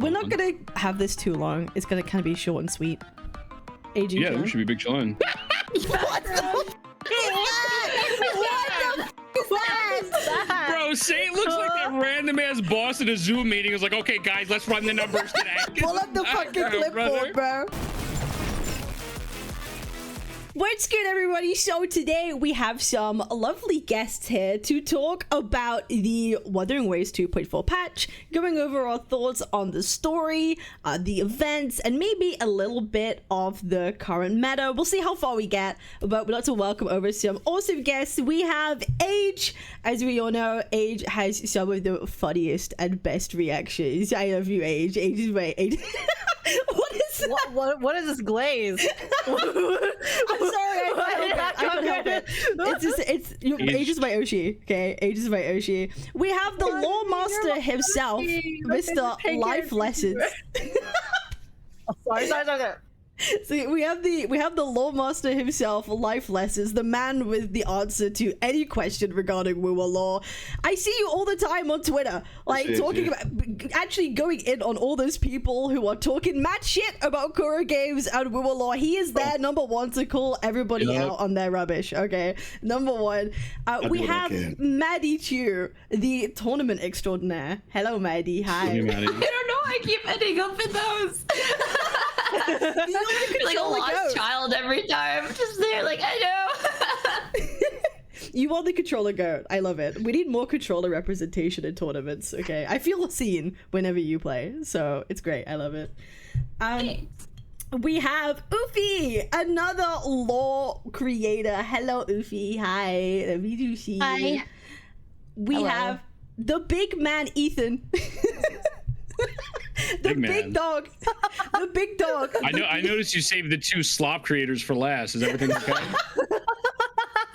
We're not gonna have this too long. It's gonna kind of be short and sweet. AG, Yeah, there should be big chillin'. What the f is that? Bro, say it looks like that random ass boss in a Zoom meeting is like, okay, guys, let's run the numbers today. Pull up the fucking clipboard, bro. What's good, everybody? So today we have some lovely guests here to talk about the Wuthering Waves 2.4 patch, going over our thoughts on the story, the events, and maybe a little bit of the current meta. We'll see how far we get, but we'd like to welcome over some awesome guests. We have Age. As we all know, Age has some of the funniest and best reactions. I love you, Age. Age is my Age. What is that? What is this glaze? I'm sorry, I couldn't help it. It's just, Age is my Oshi, okay? Age is my Oshi. We have the lore master himself, Mr. Life Lessons. Sorry. So we have the lore master himself, Life Lessons, the man with the answer to any question regarding WuWa lore. I see you all the time on Twitter, like talking about, actually going in on all those people who are talking mad shit about Kuro games and WuWa lore. He is there, number one, to call everybody out on their rubbish. Okay, number one. We have Maddie Chu, the tournament extraordinaire. Hello, Maddie. Hi. I don't know. I keep ending up in those. Like a lost child every time. Just there, like, I know. You are the controller goat. I love it. We need more controller representation in tournaments. Okay, I feel seen whenever you play, so it's great. I love it. We have Ufi, another lore creator. Hello, Ufi. Hi. Let me do see. Hi. We have the big man, Ethan. The big dog. The big dog. I noticed you saved the two slop creators for last. Is everything okay?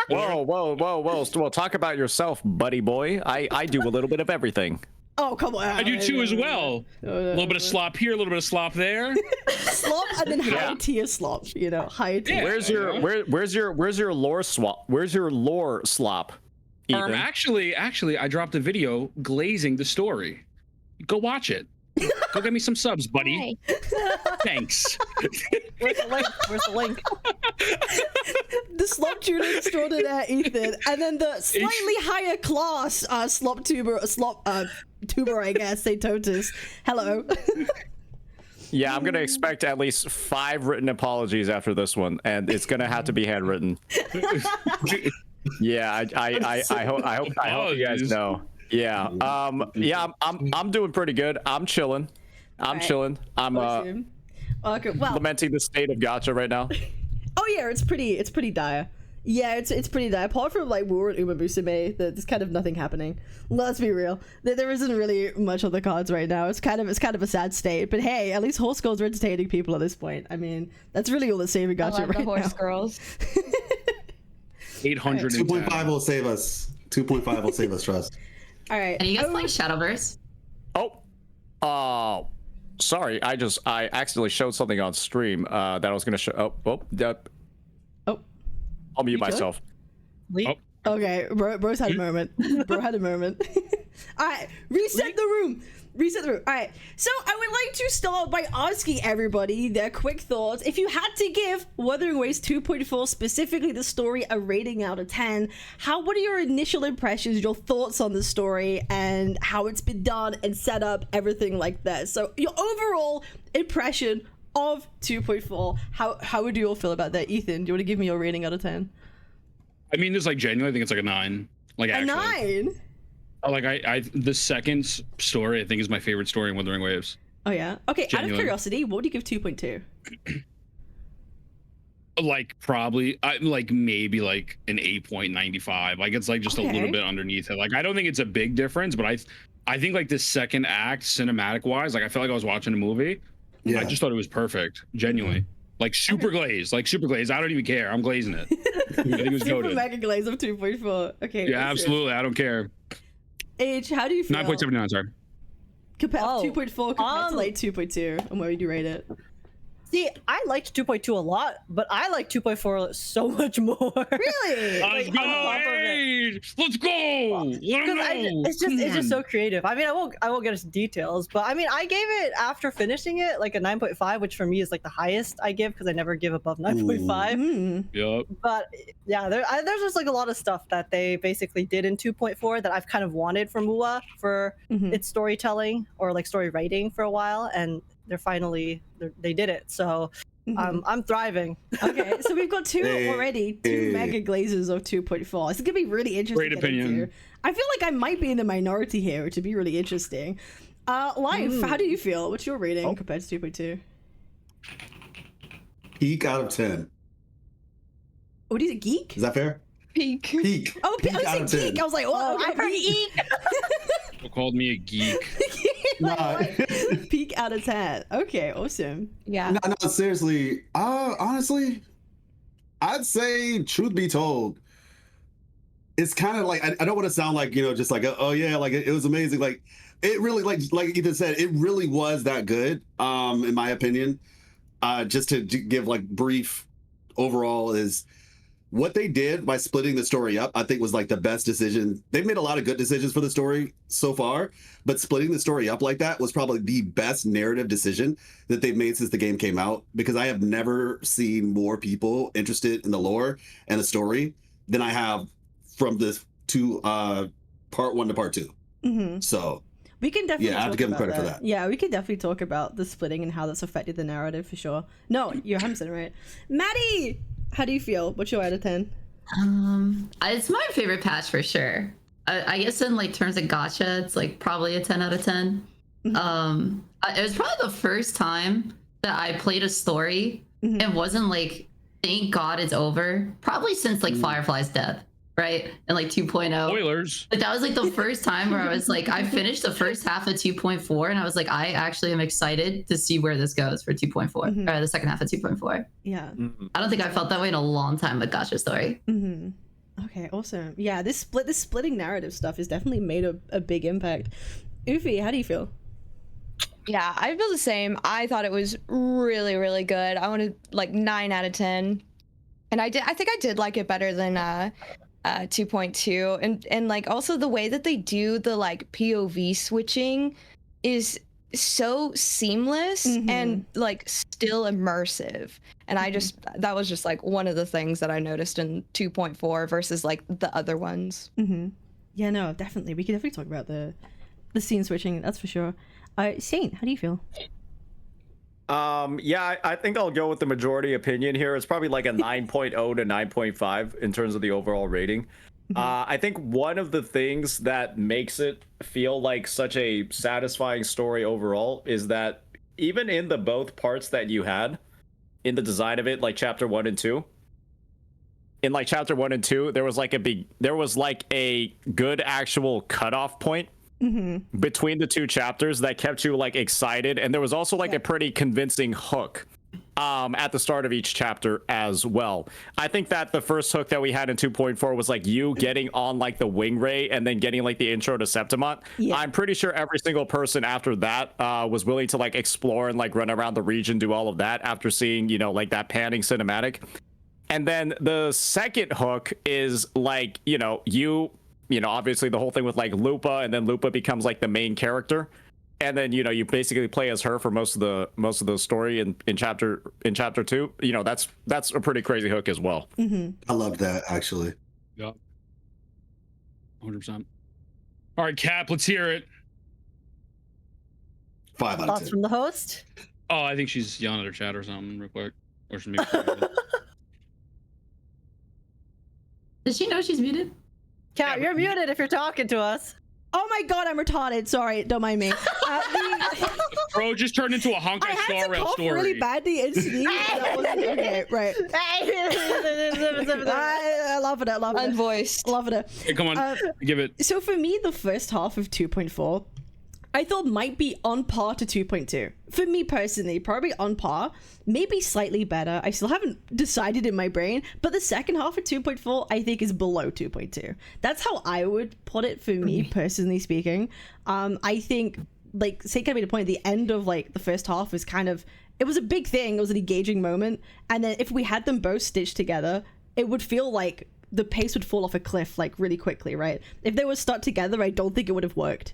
Whoa. Well, talk about yourself, buddy boy. I do a little bit of everything. Oh, come on. I do too as well. A little bit of slop here, a little bit of slop there. Slop and then high tier slop, you know, high tier. Yeah, where's your lore swap? Where's your lore slop? Ethan? Actually, I dropped a video glazing the story. Go watch it. Go get me some subs, buddy. Thanks. Where's the link? The slop tuner extraordinaire, Ethan, and then the slightly higher class slop tuber, I guess, Saint Totus. Hello. Yeah, I'm gonna expect at least 5 written apologies after this one, and it's gonna have to be handwritten. Yeah, I hope you guys know. Yeah, I'm doing pretty good. I'm chilling. I'm okay, well, lamenting the state of Gacha right now. Oh yeah, it's pretty dire. Yeah, it's pretty dire. Apart from like WuWa and Uma Musume, there's kind of nothing happening. Let's be real. There isn't really much on the cards right now. It's kind of a sad state. But hey, at least horse girls are entertaining people at this point. I mean, that's really all that's saving Gacha right now. Horse girls. 800. 2.5 will save us. 2.5 will save us, trust. All right. Are you guys playing Shadowverse? Sorry, I accidentally showed something on stream that I was gonna show. I'll mute myself. Okay, bro's had a moment. Bro had a moment. All right, reset the room. All right, so I would like to start by asking everybody their quick thoughts. If you had to give Wuthering Waves 2.4, specifically the story, a rating out of 10, what are your initial impressions, your thoughts on the story, and how it's been done and set up, everything like that? So your overall impression of 2.4, how would you all feel about that? Ethan, do you want to give me your rating out of 10? I mean, this like genuinely, I think it's like a 9. Like actually. 9? Like the second story I think is my favorite story in Wuthering Waves. Oh yeah. Okay. Genuine. Out of curiosity, what would you give 2.2? Like probably, like maybe like an 8.95. Like it's like just a little bit underneath it. Like I don't think it's a big difference, but I think like the second act, cinematic wise, like I felt like I was watching a movie. Yeah. I just thought it was perfect, genuinely. Like super glazed, I don't even care. I'm glazing it. I think it was super mega glaze of 2.4. Okay. Yeah, absolutely. I don't care. Age, how do you feel? 9.79, sorry. Compared 2.4 compared to like 2.2, and where would you rate it? See, I liked 2.2 a lot, but I like 2.4 so much more. Really? Let's go, hey! Let's go! Let 'em know. It's just so creative. I mean, I won't get into details, but I mean, I gave it after finishing it like a 9.5, which for me is like the highest I give because I never give above 9.5. Yep. But yeah, there's just like a lot of stuff that they basically did in 2.4 that I've kind of wanted from WuWa for its storytelling or like story writing for a while, and they did it. So I'm thriving. Okay, so we've got two mega glazes of 2.4. It's gonna be really interesting. Great opinion. I feel like I might be in the minority here, which would be really interesting. Life, how do you feel? What's your rating compared to 2.2? Peak out of 10. What is it, geek? Is that fair? Peak. Peak. Oh, Peak I out of said 10. geek. I was like, oh, I heard geek. People called me a geek. Nah. Peak out of 10. Okay, awesome. Yeah. No, seriously. Honestly, I'd say, truth be told, it's kind of like I don't want to sound like, just like, oh yeah, like it was amazing. Like it really, like Ethan said, it really was that good. In my opinion, just to give like brief overall is what they did by splitting the story up. I think was like the best decision. They've made a lot of good decisions for the story so far, but splitting the story up like that was probably the best narrative decision that they've made since the game came out, because I have never seen more people interested in the lore and the story than I have from this part 1 to part 2. So we can definitely I have to give them credit for that. Yeah, we can definitely talk about the splitting and how that's affected the narrative for sure. No, you're 100% right. Maddie, how do you feel? What's your out of 10? It's my favorite patch for sure. I guess in like terms of gacha, it's like probably a 10 out of 10. It was probably the first time that I played a story and wasn't like, thank God it's over. Probably since like Firefly's death, right? And like 2.0. Spoilers. Like that was like the first time where I was like, I finished the first half of 2.4 and I was like, I actually am excited to see where this goes for 2.4 or the second half of 2.4. Yeah. I don't think I felt that way in a long time with Gacha Story. Okay, awesome. Yeah, this splitting narrative stuff has definitely made a big impact. Ufi, how do you feel? Yeah, I feel the same. I thought it was really, really good. I wanted like 9 out of 10. And I think I did like it better than 2.2. And like also the way that they do the like POV switching is so seamless and like still immersive. And that was just like one of the things that I noticed in 2.4 versus like the other ones. Yeah, no, definitely. We can definitely talk about the scene switching, that's for sure. Saint, how do you feel? Yeah, I think I'll go with the majority opinion here. It's probably like a 9.0 to 9.5 in terms of the overall rating. I think one of the things that makes it feel like such a satisfying story overall is that even in the both parts that you had in the design of it, like chapter 1 and 2, in like chapter 1 and 2, there was like a good actual cutoff point between the two chapters that kept you like excited, and there was also like a pretty convincing hook at the start of each chapter as well. I think that the first hook that we had in 2.4 was like you getting on like the wing ray and then getting like the intro to Septimont. I'm pretty sure every single person after that was willing to like explore and like run around the region, do all of that after seeing, like that panning cinematic. And then the second hook is like, obviously the whole thing with like Lupa, and then Lupa becomes like the main character, and then you basically play as her for most of the story in chapter 2. That's a pretty crazy hook as well. I love that actually. Yep. 100%. All right, Cap, let's hear it. 5 out of Thoughts 10. from the host? Oh, I think she's yelling at her chat or something real quick, or maybe. Does she know she's muted? Cat, you're muted if you're talking to us. Oh my god, I'm retarded. Sorry, don't mind me. Bro just turned into a Honkai I had Star to Rail cough story. really badly and sneeze. That wasn't okay. Right. I love it. I love it. Unvoiced. Love it. Hey, come on, give it. So for me, the first half of 2.4, I thought might be on par to 2.2. For me personally, probably on par, maybe slightly better. I still haven't decided in my brain, but the second half of 2.4 I think is below 2.2. That's how I would put it for me personally speaking. I think, like, say, kind of made a point, the end of like the first half is kind of it was a big thing. It was an engaging moment. And then if we had them both stitched together, it would feel like the pace would fall off a cliff like really quickly, right? If they were stuck together, I don't think it would have worked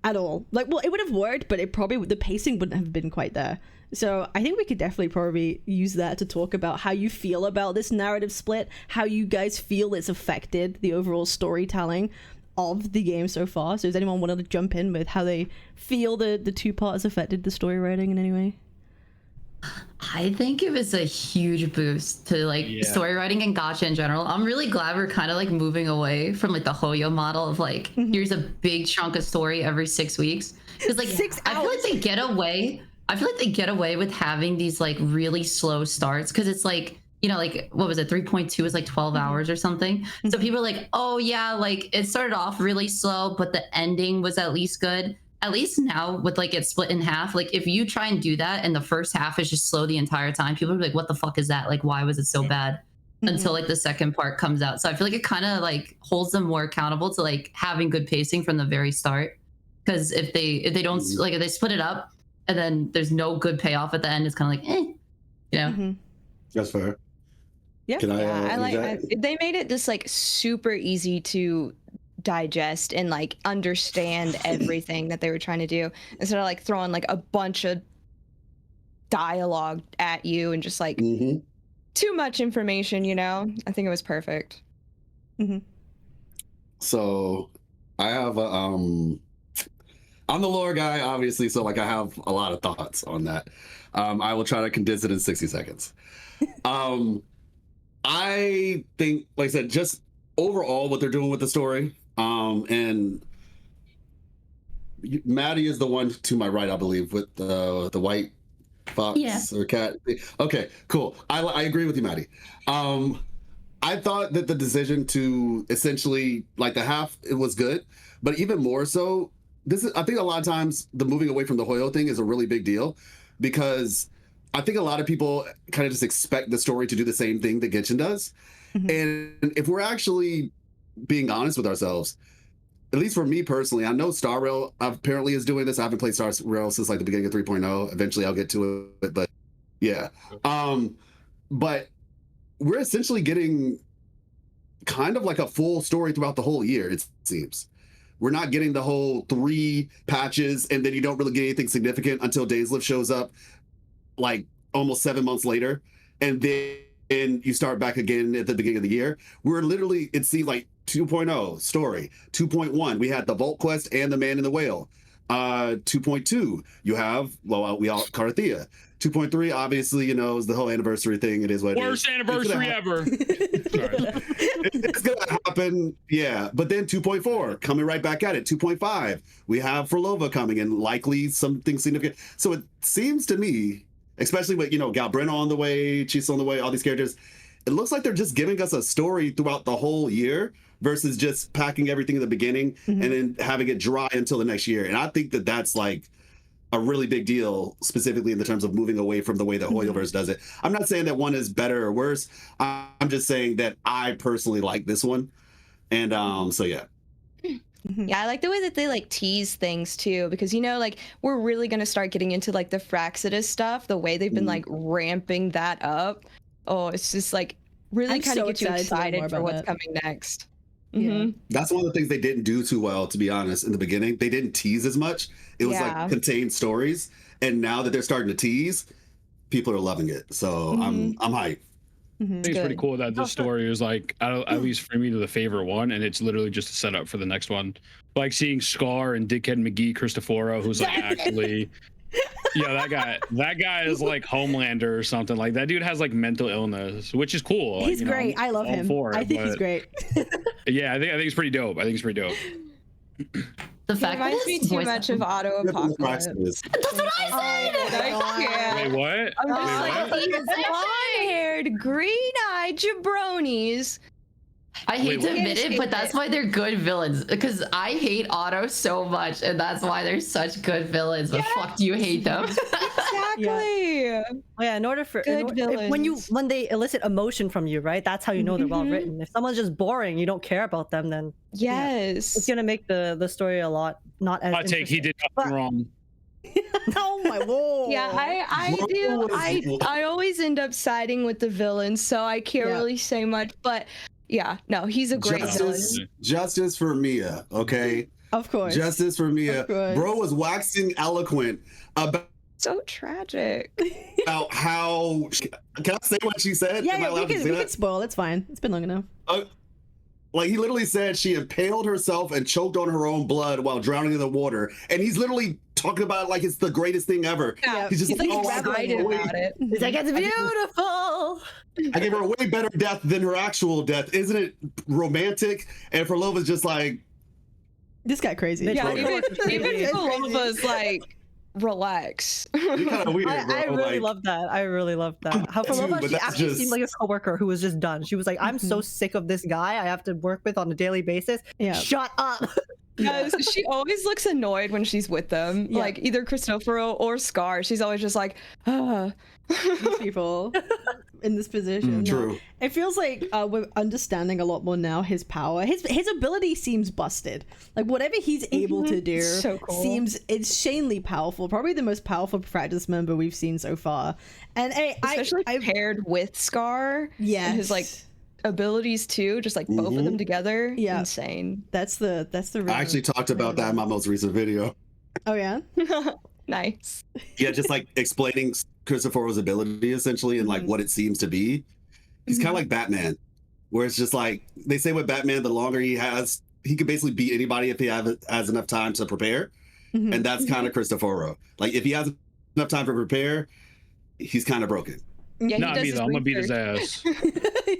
at all. Like, well, it would have worked, but the pacing wouldn't have been quite there. So I think we could definitely probably use that to talk about how you feel about this narrative split, how you guys feel it's affected the overall storytelling of the game so far. So does anyone want to jump in with how they feel the two parts affected the story writing in any way? I think it was a huge boost to like story writing and gacha in general. I'm really glad we're kind of like moving away from like the Hoyo model of like here's a big chunk of story every 6 weeks. Because like 6 I feel like they get away. I feel like they get away with having these like really slow starts because it's like, you know, like what was it? 3.2 was like 12 hours or something. So people are like, oh yeah, like it started off really slow, but the ending was at least good. At least now with like it split in half, like if you try and do that and the first half is just slow the entire time, people are like, what the fuck is that? Like, why was it so bad? Until like the second part comes out. So I feel like it kind of like holds them more accountable to like having good pacing from the very start. Because if they don't like, if they split it up and then there's no good payoff at the end, it's kind of like, you know. That's fair. Yeah. Can They made it just like super easy to digest and like understand everything that they were trying to do instead of like throwing like a bunch of dialogue at you and just like too much information, you know. I think it was perfect. So I have I'm the lore guy, obviously, so like I have a lot of thoughts on that. I will try to condense it in 60 seconds. I think, like I said, just overall what they're doing with the story, and Maddie is the one to my right, I believe, with the white fox or cat. Okay, cool. I agree with you, Maddie. I thought that the decision to essentially like the half, it was good, but even more so, I think a lot of times the moving away from the Hoyo thing is a really big deal because I think a lot of people kind of just expect the story to do the same thing that Genshin does. And if we're actually being honest with ourselves, at least for me personally, I know Star Rail apparently is doing this. I haven't played Star Rail since like the beginning of 3.0. Eventually I'll get to it, but yeah. But we're essentially getting kind of like a full story throughout the whole year, it seems. We're not getting the whole 3 patches and then you don't really get anything significant until Days Lift shows up like almost 7 months later. And then you start back again at the beginning of the year. We're literally, it seems like 2.0 story. 2.1, we had the Vault Quest and the Man in the Whale. 2.2, you have, well, we all Carthea. 2.3, obviously, you know, is the whole anniversary thing. It is what it is. Worst anniversary ever. It's gonna happen, yeah. But then 2.4, coming right back at it. 2.5, we have Phrolova coming and likely something significant. So it seems to me, especially with, you know, Galbrina on the way, Chisa on the way, all these characters, it looks like they're just giving us a story throughout the whole year versus just packing everything in the beginning and then having it dry until the next year. And I think that that's like a really big deal, specifically in the terms of moving away from the way that Hoyoverse does it. I'm not saying that one is better or worse. I'm just saying that I personally like this one. And so yeah. Yeah, I like the way that they like tease things too, because you know, like we're really gonna start getting into like the Fraxidus stuff, the way they've been like ramping that up. Oh, it's just like really kind of gets you excited for what's coming next. That's one of the things they didn't do too well, to be honest, in the beginning. They didn't tease as much. It was like contained stories. And now that they're starting to tease, people are loving it. So I'm hyped. I think it's pretty cool that this story is like, at least for me, the favorite one, and it's literally just a setup for the next one. Like seeing Scar and Dickhead McGee Cristoforo, who's like actually, yeah, that guy is like Homelander or something. Like that dude has like mental illness, which is cool. Like, he's great. I love him. I think he's great. Yeah, I think it's pretty dope. The fact that reminds me too much of Auto Apocalypse. That's what I said. Wait, what? I'm just like these blonde-haired, green-eyed jabronis. I hate to admit it, but that's why they're good villains. Because I hate Otto so much, and that's why they're such good villains. But fuck, do you hate them? Exactly. Yeah, in order for when they elicit emotion from you, right? That's how you know they're well written. If someone's just boring, you don't care about them, then yes, it's gonna make the story a lot not as. I take he did nothing wrong. Oh my lord. Yeah, I Bro do. was- I always end up siding with the villain, so I can't Yeah. really say much. But yeah, no, he's a great villain. Justice for Mia, okay? Of course. Justice for Mia. Of course. Bro was waxing eloquent about So tragic. how. Can I say what she said? Yeah, Am I yeah, allowed we to say can that? spoil. It's fine. It's been long enough. Like he literally said she impaled herself and choked on her own blood while drowning in the water, and he's literally talking about it like it's the greatest thing ever. Yeah. He's just He's like oh, I excited gave her way- about it. He's like, it's beautiful. I gave her a way better death than her actual death. Isn't it romantic? And Phrolova's just like, This guy crazy. Yeah, Yeah, even It's Phrolova's like, relax. you're kind of weird, bro. I really like, love that. I really love that. How too, Phrolova, but she that's actually just- seemed like a coworker who was just done. She was like, I'm so sick of this guy I have to work with on a daily basis. Yeah. Shut up. Because she always looks annoyed when she's with them. Yeah. Like either Cristoforo or Scar. She's always just like, These people in this position. True. It feels like we're understanding a lot more now his power. His ability seems busted. Like whatever he's able to do So cool. seems insanely powerful. Probably the most powerful practice member we've seen so far. And hey, especially I paired with Scar. yes, And his like abilities too, just like both of them together. Yeah. Insane. that's the I actually talked about that in my most recent video. Oh yeah. Nice. Yeah, just like explaining Cristoforo's ability essentially and like what it seems to be. He's kind of like Batman, where it's just like they say with Batman, the longer he has, he could basically beat anybody if he has enough time to prepare. Mhm. And that's kind of Cristoforo. Like if he has enough time to prepare, he's kind of broken. Yeah, Not me though. I'm gonna beat his ass.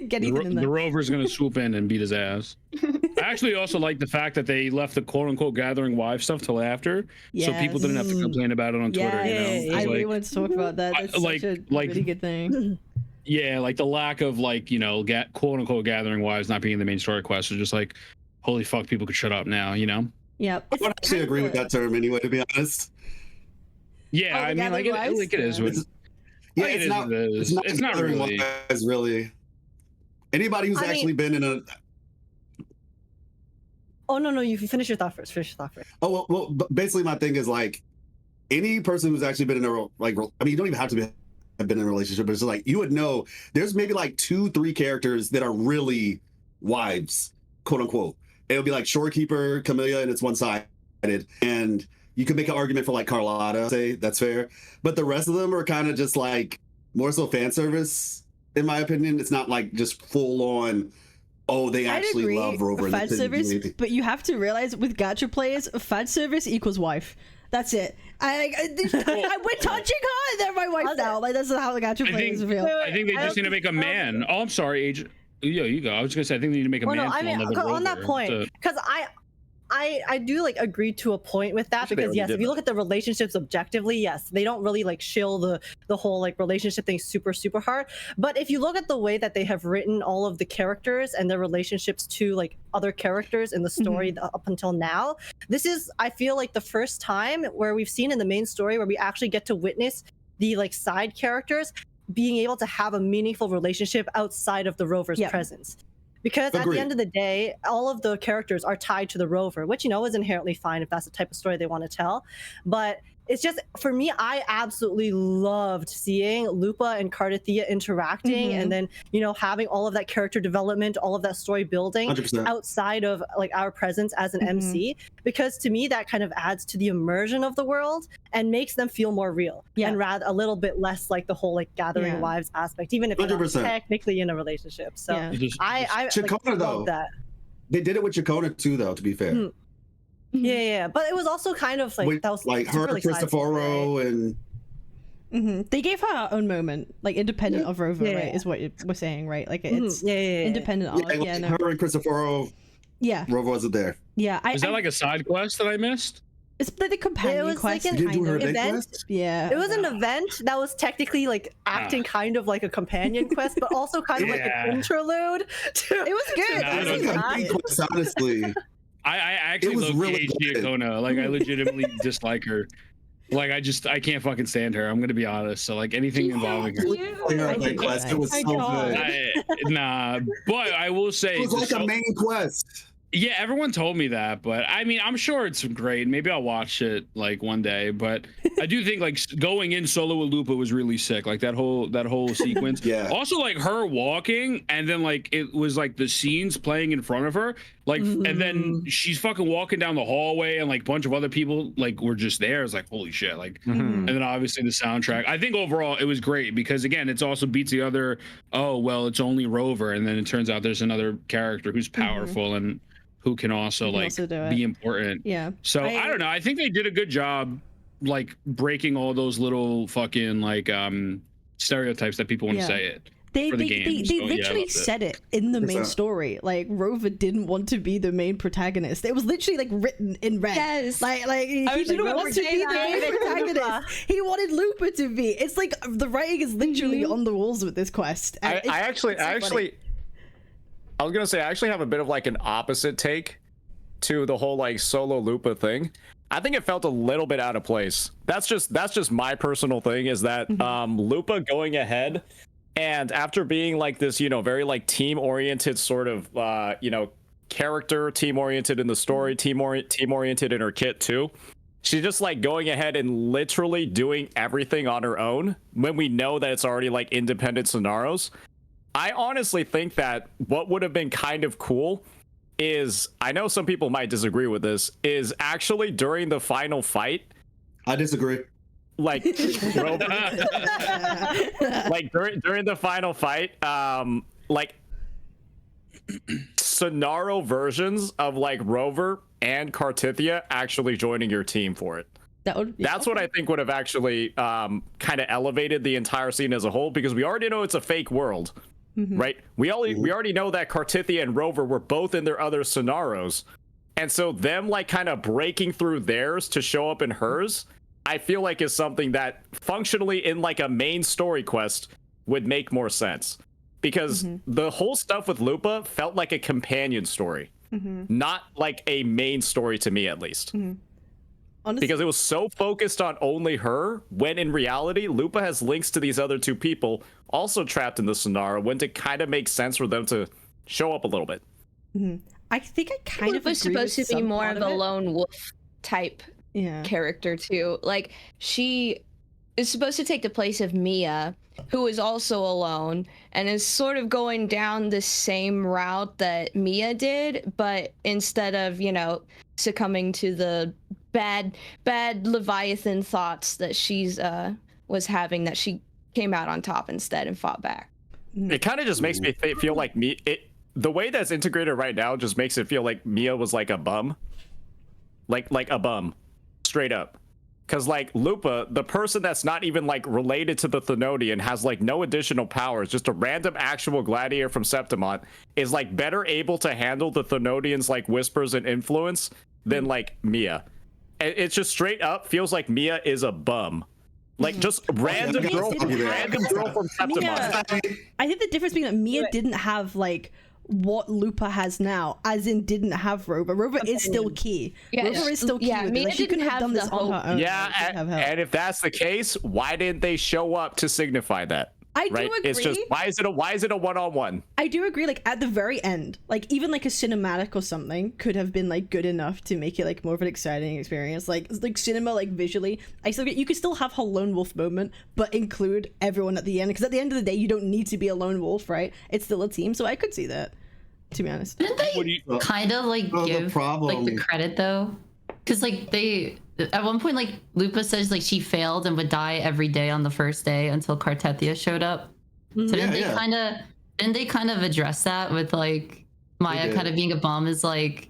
Get The, even in the there. Rover's gonna swoop in and beat his ass. I actually also like the fact that they left the quote unquote gathering wife stuff till after, so people didn't have to complain about it on Twitter. You know, Yes. 'Cause, I really like, wanted to talk about that. That's like- such a like- really good thing. yeah, like the lack of like quote unquote gathering wives not being the main story quest is just like, holy fuck, people could shut up now. You know? Yep. I would actually agree with that term anyway, to be honest. Yeah, Oh, the I mean, like gathering it is. wives? What, Yeah, it it's is not. what it is. It's not gathering really. wives, really. Anybody who's I actually been in a Oh, no, you finish your thought first. oh well, basically my thing is like any person who's actually been in a like I mean you don't even have to have been in a relationship, but it's like you would know there's maybe like 2-3 characters that are really wives, quote unquote. It'll be like Shorekeeper, Camellia, and it's one-sided, and you could make an argument for like Carlotta, say that's fair, but the rest of them are kind of just like more so fan service, in my opinion. It's not like just full on. Oh, they I'd actually agree, love Rover. fan service, but you have to realize with gacha players, fan service equals wife. That's it. We're touching her. They're my wife now. Like that's how the gacha players feel. I think they just need to make a man. Oh, I'm sorry, Age. Yeah, you go. I was gonna say I think they need to make a Well, man. no, I mean, on that point, because I do like agree to a point with that, Actually, they because already yes, did if you that. look at the relationships objectively, yes, they don't really like shill the whole like relationship thing super hard. But if you look at the way that they have written all of the characters and their relationships to like other characters in the story up until now, this is, I feel like, the first time where we've seen in the main story where we actually get to witness the like side characters being able to have a meaningful relationship outside of the Rover's Yeah. presence. Because at Agreed. the end of the day, all of the characters are tied to the Rover, which, is inherently fine if that's the type of story they want to tell. But it's just, for me, I absolutely loved seeing Lupa and Cardathea interacting and then, having all of that character development, all of that story building 100%. outside of like our presence as an MC. Because to me, that kind of adds to the immersion of the world and makes them feel more real. Yeah. And rather a little bit less like the whole like gathering Yeah. wives aspect, even if they're not 100%. technically in a relationship. So Yeah. I Chakona, like, though. love that. They did it with Chakona too, though. To be fair, Mm. Yeah, but it was also kind of like with, that was like super, her, like, side story, Cristoforo, right? and They gave her her own moment, like independent of Rover, Yeah. right? Is what we're saying, right? Like it's Yeah. independent of. like, Yeah, no. her and Cristoforo. Yeah, Rover wasn't there. yeah. is that like a side quest that I missed? It's like the companion was like quest, an You didn't do her kind of. big event. quest? Yeah. It was an event that was technically like acting kind of like a companion quest, but also kind of like Yeah. an interlude. It was good. Nah, It I was don't like a big quest, honestly. I actually It was love really PhD good. Akona. Like I legitimately dislike her. Like I can't fucking stand her. I'm gonna be honest. So like anything involving her. Playing her I big think quest. you're It was right. so Oh my good. Nah, but I will say It was like so- a main quest. yeah, everyone told me that, but I mean, I'm sure it's great. Maybe I'll watch it like one day, but I do think like going in solo with Lupa was really sick. Like that whole sequence. Yeah. Also like her walking and then like it was like the scenes playing in front of her. Like and then she's fucking walking down the hallway and like a bunch of other people like were just there. It's like holy shit. Like and then obviously the soundtrack. I think overall it was great because again it's also beats the other, oh well it's only Rover, and then it turns out there's another character who's powerful and who can also be important. Yeah. So I don't know. I think they did a good job like breaking all those little fucking like stereotypes that people want to say it. They for the game. So, literally said it in the main story. Like Rover didn't want to be the main protagonist. It was literally like written in red. Yes. Like he didn't want to be the main protagonist. He wanted Lupa to be. It's like the writing is literally on the walls with this quest. I actually I was gonna say I actually have a bit of like an opposite take to the whole like solo Lupa thing. I think it felt a little bit out of place. That's just my personal thing, is that Lupa going ahead and after being like this, you know, very like team oriented sort of you know, character, team oriented in the story, team oriented in her kit too. She's just like going ahead and literally doing everything on her own when we know that it's already like independent scenarios. I honestly think that what would have been kind of cool is, I know some people might disagree with this, is actually during the final fight. I disagree. Like, like during the final fight, like scenario versions of like Rover and Cartithia actually joining your team for it. That's what I think would have actually kind of elevated the entire scene as a whole, because we already know it's a fake world. Right? We already know that Cartithia and Rover were both in their other scenarios. And so them like kind of breaking through theirs to show up in hers, I feel like is something that functionally in like a main story quest would make more sense. Because the whole stuff with Lupa felt like a companion story, not like a main story to me, at least. Honestly, because it was so focused on only her, when in reality, Lupa has links to these other two people also trapped in the scenario, when it kind of makes sense for them to show up a little bit. I think I kind of was supposed to be more of a lone wolf type character too. Like, she is supposed to take the place of Mia, who is also alone and is sort of going down the same route that Mia did, but instead of, you know, succumbing to the bad Leviathan thoughts that she's was having, that she came out on top instead and fought back. It kind of just makes me feel like the way that's integrated right now just makes it feel like Mia was like a bum, like a bum, straight up. Because like Lupa, the person that's not even like related to the Thenodian, has like no additional powers, just a random actual gladiator from Septimont, is like better able to handle the Thenodian's like whispers and influence than like Mia. It's just straight up feels like Mia is a bum. Like just random girl from Septimont. I think the difference being that Mia didn't have like what Lupa has now, as in didn't have Rover. Rover is still key. Rover is still key. Mia she didn't have done this on her own. And if that's the case, why didn't they show up to signify that? I do agree. It's just why is it a one-on-one? I do agree. Like at the very end, like even like a cinematic or something could have been like good enough to make it like more of an exciting experience. Like cinema, like visually, you could still have her lone wolf moment, but include everyone at the end. Because at the end of the day, you don't need to be a lone wolf, right? It's still a team. So I could see that, to be honest. Didn't they kind of like give like the credit though? Because like they. At one point, like Lupa says, like she failed and would die every day on the first day until Cartithia showed up. So didn't they kind of address that with like Maya kind of being a bum? Is like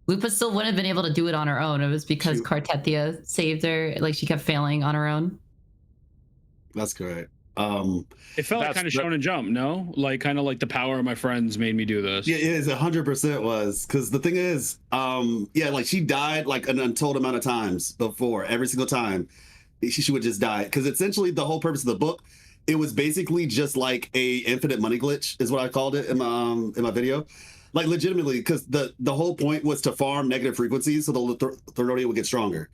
Lupa still wouldn't have been able to do it on her own. It was because Cartithia saved her. Like she kept failing on her own. That's correct. It felt like kind of Shonen Jump, no? Like kind of like the power of my friends made me do this. Yeah, it is 100% was, because the thing is, like she died like an untold amount of times before. Every single time she would just die, because essentially the whole purpose of the book, it was basically just like a infinite money glitch, is what I called it in my video. Like legitimately, because the whole point was to farm negative frequencies so the Thenodian would get stronger.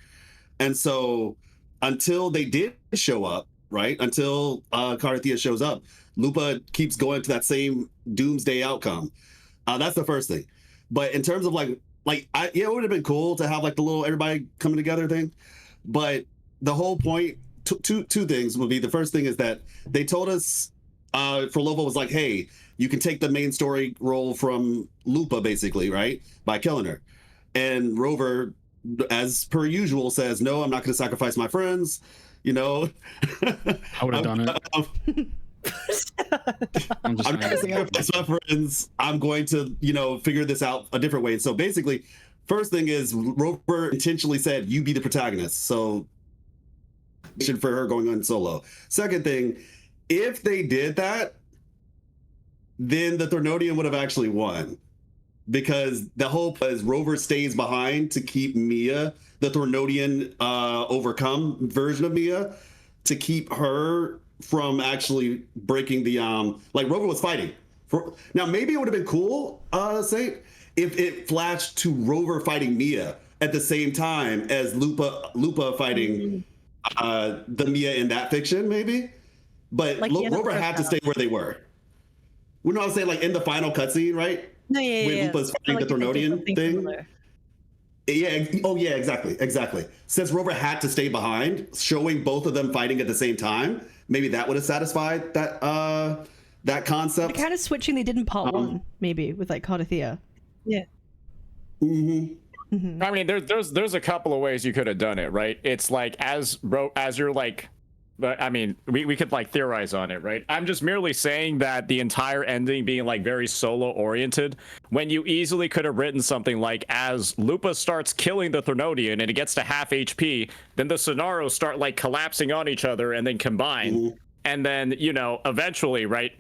And so until they did show up, right? Until Cartithia shows up, Lupa keeps going to that same doomsday outcome. That's the first thing. But in terms of it would have been cool to have like the little everybody coming together thing. But the whole point. Two things would be, the first thing is that they told us Phrolova was like, hey, you can take the main story role from Lupa, basically, right, by killing her. And Rover, as per usual, says, no, I'm not going to sacrifice my friends. You know, I would have done it. I'm not going to sacrifice my friends. I'm going to, you know, figure this out a different way. So basically, first thing is Rover intentionally said, you be the protagonist. So for her going on solo. Second thing, if they did that, then the Threnodian would have actually won, because the hope is Rover stays behind to keep Mia, the Threnodian overcome version of Mia, to keep her from actually breaking the like Rover was fighting for. Now maybe it would have been cool, Saint, if it flashed to Rover fighting Mia at the same time as Lupa fighting the Mia in that fiction, maybe. But like Rover had to stay where they were. You know what I'm saying? Like in the final cutscene, right? No, yeah, when Lupa's fighting the Threnodian thing. Similar. Yeah. Oh, yeah. Exactly. Since Rover had to stay behind, showing both of them fighting at the same time, maybe that would have satisfied that that concept. The kind of switching they did in part 1, maybe with like Cardathea. Yeah. I mean, there's a couple of ways you could have done it, right? It's like as you're like, but I mean, we could like theorize on it, right? I'm just merely saying that the entire ending being like very solo oriented, when you easily could have written something like, as Lupa starts killing the Threnodian and it gets to half HP, then the scenarios start like collapsing on each other and then combine. And then, you know, eventually, right,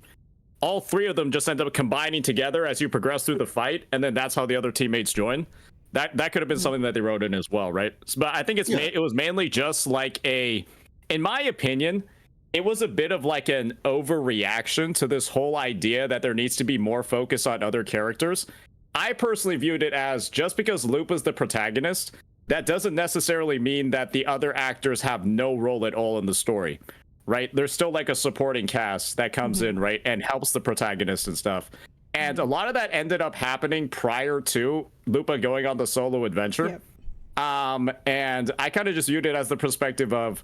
all three of them just end up combining together as you progress through the fight, and then that's how the other teammates join. That could have been something that they wrote in as well, right? But I think it was mainly just like in my opinion, it was a bit of like an overreaction to this whole idea that there needs to be more focus on other characters. I personally viewed it as, just because Lupa's the protagonist, that doesn't necessarily mean that the other actors have no role at all in the story, right? There's still like a supporting cast that comes in, right, and helps the protagonist and stuff. And a lot of that ended up happening prior to Lupa going on the solo adventure. And I kind of just viewed it as the perspective of,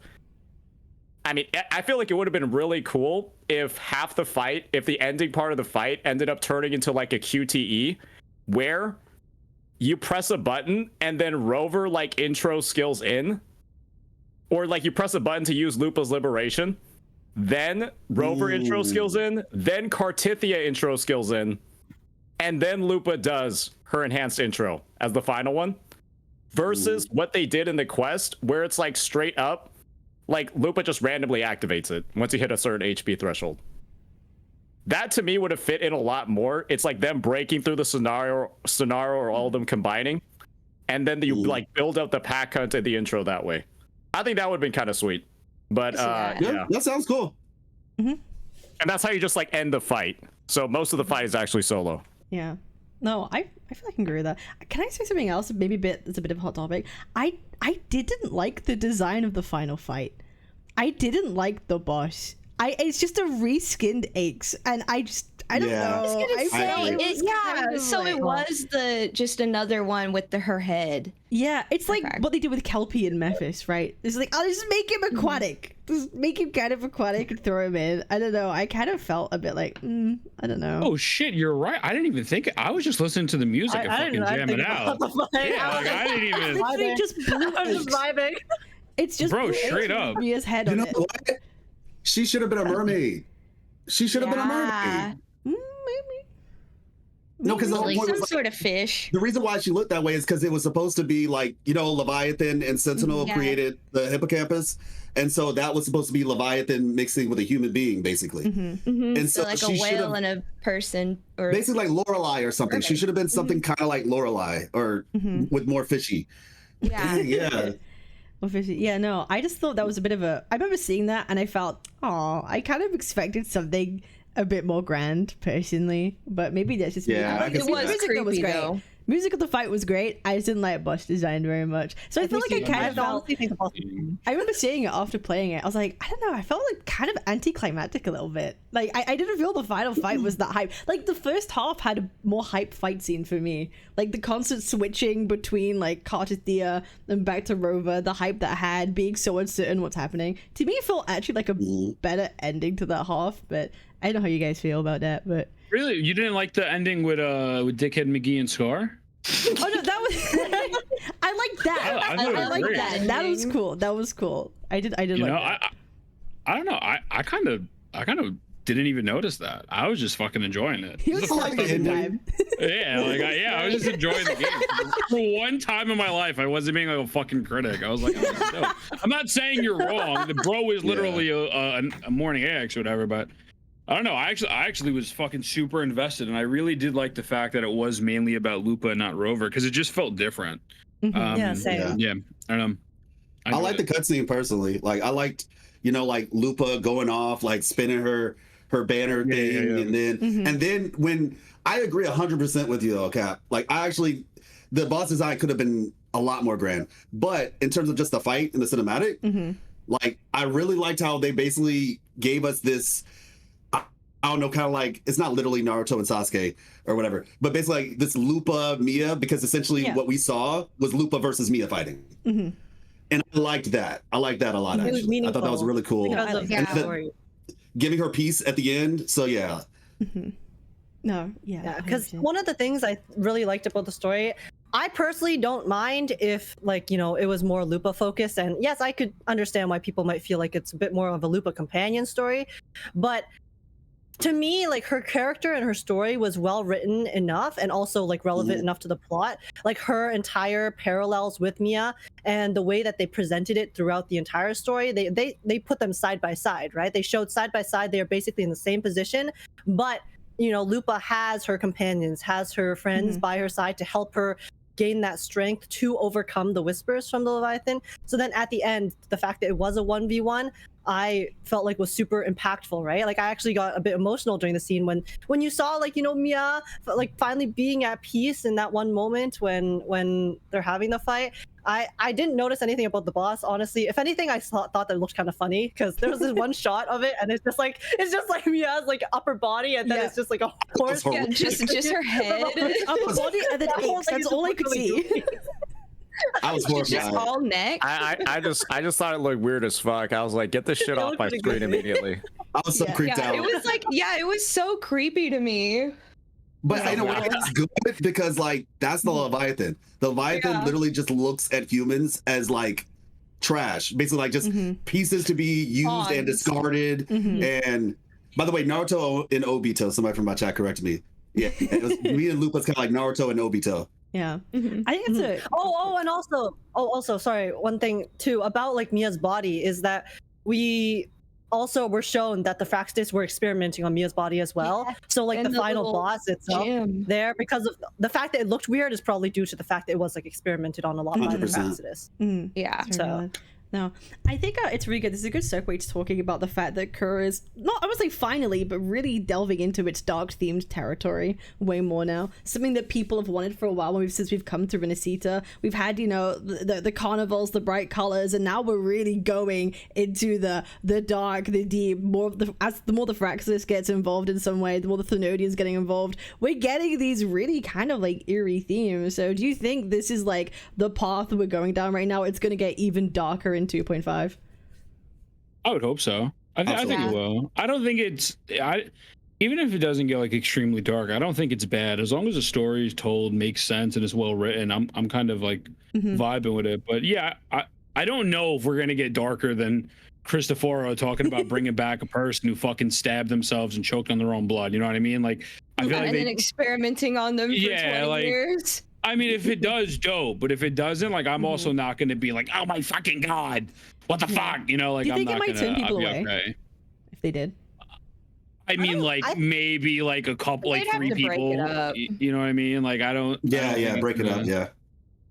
I mean, I feel like it would have been really cool if half the fight, if the ending part of the fight ended up turning into like a QTE, where you press a button and then Rover like intro skills in, or like you press a button to use Lupa's liberation, then Rover intro skills in, then Cardathea intro skills in, and then Lupa does her enhanced intro as the final one, versus what they did in the quest, where it's like straight up, like Lupa just randomly activates it once you hit a certain HP threshold. That to me would have fit in a lot more. It's like them breaking through the scenario or all of them combining, and then you like build up the pack hunt at the intro that way. I think that would have been kind of sweet. But yeah, that sounds cool. And that's how you just like end the fight. So most of the fight is actually solo. Yeah. No, I feel like I can agree with that. Can I say something else? Maybe it's a bit of a hot topic. I didn't like the design of the final fight. I didn't like the boss. It's just a reskinned Aches, and I don't know. So it was just another one with her head. Yeah, it's like what they did with Kelpie and Memphis, right? It's like, I'll just make him aquatic. Just make him kind of aquatic and throw him in. I don't know. I kind of felt a bit like, I don't know. Oh shit, you're right. I didn't even think. I was just listening to the music and fucking jamming out. Yeah, like, I didn't even. They just blew. I'm just vibing. It's just bro, straight up. Mia's head on it. What? She should have been a mermaid. She should have been a mermaid. Maybe. No, because the whole like point some was sort of fish. The reason why she looked that way is because it was supposed to be like, you know, Leviathan and Sentinel created the hippocampus, and so that was supposed to be Leviathan mixing with a human being, basically. And so like a whale and a person, or basically like Lorelei or something. She should have been something kind of like Lorelei, or with more fishy. Yeah. Yeah, no, I just thought that was a bit of a. I remember seeing that and I felt, I kind of expected something a bit more grand, personally. But maybe that's just me. It was creepy, though. Music of the fight was great. I just didn't like boss design very much. So I feel like I kind of felt. I remember seeing it after playing it. I was like, I don't know. I felt like kind of anticlimactic a little bit. Like I didn't feel the final fight was that hype. Like the first half had a more hype fight scene for me. Like the constant switching between like Cartathea and back to Rover, the hype that had, being so uncertain what's happening. To me, it felt actually like a better ending to that half. But I don't know how you guys feel about that. But really, you didn't like the ending with Dickhead McGee and Scar? Oh no, that was I like that. I like great. that. That was cool. That was cool. I did You like know, that. I don't know. I kind of didn't even notice that. I was just fucking enjoying it. He was This is the having first a good time- time. I was just enjoying the game. For one time in my life, I wasn't being like a fucking critic. I was like, oh, no. I'm not saying you're wrong. The bro is literally a morning X or whatever, but I don't know. I actually was fucking super invested, and I really did like the fact that it was mainly about Lupa and not Rover, because it just felt different. Yeah, same. Yeah, I don't know. I like the cutscene personally. Like I liked, like Lupa going off, like spinning her banner thing, and then when I agree 100% with you though, Cap. Like the boss design could have been a lot more grand, but in terms of just the fight and the cinematic, like I really liked how they basically gave us this. I don't know, kind of like, it's not literally Naruto and Sasuke or whatever, but basically like this Lupa Mia, because essentially what we saw was Lupa versus Mia fighting. And I liked that. I liked that a lot, actually. I thought that was really cool. Giving her peace at the end. So yeah. No, yeah. Because one of the things I really liked about the story, I personally don't mind if, like, it was more Lupa focused. And yes, I could understand why people might feel like it's a bit more of a Lupa companion story. But to me, like, her character and her story was well written enough and also like relevant enough to the plot. Like her entire parallels with Mia and the way that they presented it throughout the entire story, they put them side by side, right? They showed side by side they are basically in the same position, but Lupa has her companions, has her friends by her side to help her gain that strength to overcome the whispers from the Leviathan. So then at the end, the fact that it was a 1v1, I felt like was super impactful, right? Like I actually got a bit emotional during the scene when you saw like, Mia like finally being at peace in that one moment when they're having the fight. I didn't notice anything about the boss, honestly. If anything, I thought that it looked kind of funny because there was this one shot of it and it's just like Mia's like upper body and then it's just like a horse. Yeah, just her head. Upper body and then aches. That's all I could see. I was horrified. Just all neck. I just thought it looked weird as fuck. I was like, get this shit off my screen immediately. I was so creeped out. It was like, it was so creepy to me. But I know it's good because like that's the Leviathan. The Leviathan literally just looks at humans as like trash, basically like just pieces to be used and discarded. And by the way, Naruto and Obito, somebody from my chat corrected me. Yeah, it was me and Lupa's kind of like Naruto and Obito. Yeah, I think it's a. And also, sorry, one thing too about like Mia's body is that we also were shown that the Fraxtis were experimenting on Mia's body as well. Yeah. So like the final boss itself there, because of the fact that it looked weird, is probably due to the fact that it was like experimented on a lot by the Fraxtis. Yeah. So. No, I think it's really good. This is a good segue to talking about the fact that Kur is not, I would say finally, but really delving into its dark themed territory way more now. Something that people have wanted for a while since we've come to Renacita. We've had, the carnivals, the bright colors, and now we're really going into the dark, the deep. As the more the Fraxis gets involved in some way, the more the Thenodian's getting involved. We're getting these really kind of like eerie themes. So do you think this is like the path we're going down right now? It's going to get even darker in 2.5. I would hope so. I think it will. I don't think it's even if it doesn't get like extremely dark, I don't think it's bad as long as the story is told, makes sense, and is well written. I'm kind of like vibing with it. But yeah, I don't know if we're gonna get darker than Cristoforo talking about bringing back a person who fucking stabbed themselves and choked on their own blood. You know what I mean? Like I feel like then experimenting on them for 20 years. I mean, if it does, dope. But if it doesn't, like, I'm also not going to be like, oh my fucking god, what the fuck, Like, do you think I'm not it might turn people away okay. if they did? I mean, maybe like a couple, like 3 people. You know what I mean? Like, I don't. Yeah, break it up. Yeah.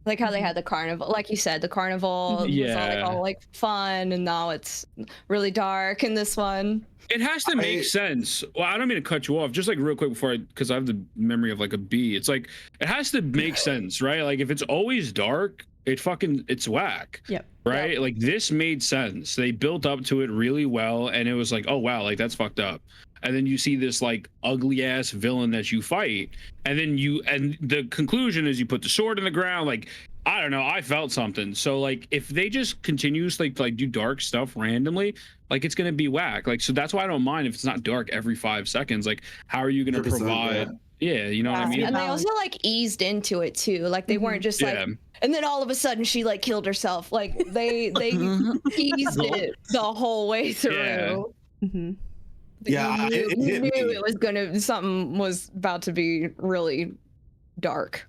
Like how they had the carnival, like you said, the carnival was all like fun, and now it's really dark in this one. It has to make sense. Well, I don't mean to cut you off. Just like real quick before because I have the memory of like a bee. It's like it has to make sense, right? Like if it's always dark, it's whack. Yep. Right? Yep. Like this made sense. They built up to it really well, and it was like, oh wow, like that's fucked up. And then you see this like ugly ass villain that you fight, and then the conclusion is you put the sword in the ground. Like I don't know, I felt something. So like if they just continuously like do dark stuff randomly, like it's gonna be whack. Like so that's why I don't mind if it's not dark every 5 seconds. Like how are you gonna provide? Yeah, you know what I mean. And they also like eased into it too. Like they weren't just like, and then all of a sudden she like killed herself. Like they eased it the whole way through. Yeah. Mm-hmm. Yeah, you knew it was something was about to be really dark.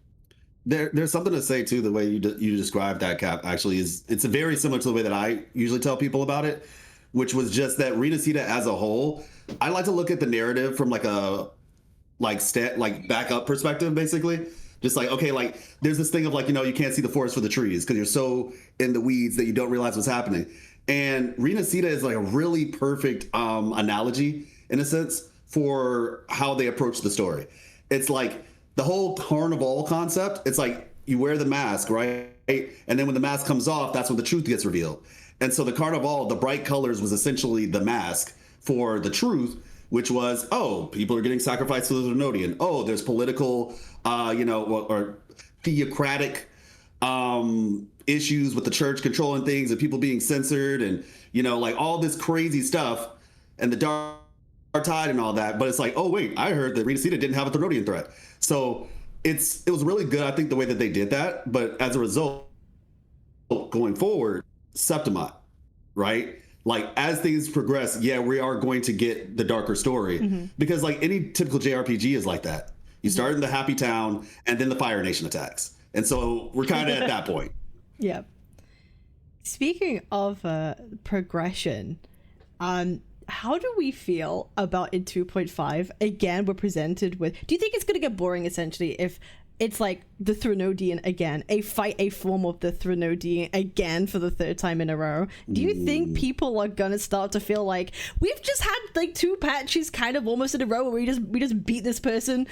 There's something to say too. The way you described that, Cap, actually it's very similar to the way that I usually tell people about it, which was just that Renacita as a whole. I like to look at the narrative from like a backup perspective, basically. Just like, okay, like there's this thing of like, you can't see the forest for the trees because you're so in the weeds that you don't realize what's happening. And Renacita is like a really perfect analogy in a sense for how they approach the story. It's like the whole carnival concept. It's like you wear the mask, right? And then when the mask comes off, that's when the truth gets revealed. And so the carnival, the bright colors was essentially the mask for the truth, which was, oh, people are getting sacrificed to the Thrunodian. Oh, there's political, or theocratic issues with the church controlling things and people being censored and, like all this crazy stuff and the dark tide and all that. But it's like, oh, wait, I heard that Renacita didn't have a Thrunodian threat. So it was really good, I think, the way that they did that. But as a result, going forward, Septimat, right? Like as things progress, we are going to get the darker story because like any typical JRPG is like that. You start in the happy town and then the Fire Nation attacks. And so we're kind of at that point. Yeah. Speaking of progression, how do we feel about in 2.5? Again, we're presented with... Do you think it's going to get boring, essentially, if it's like the Thrunodian again, a form of the Thrunodian again for the 3rd time in a row? Do you think people are gonna start to feel like we've just had like 2 patches kind of almost in a row where we just beat this person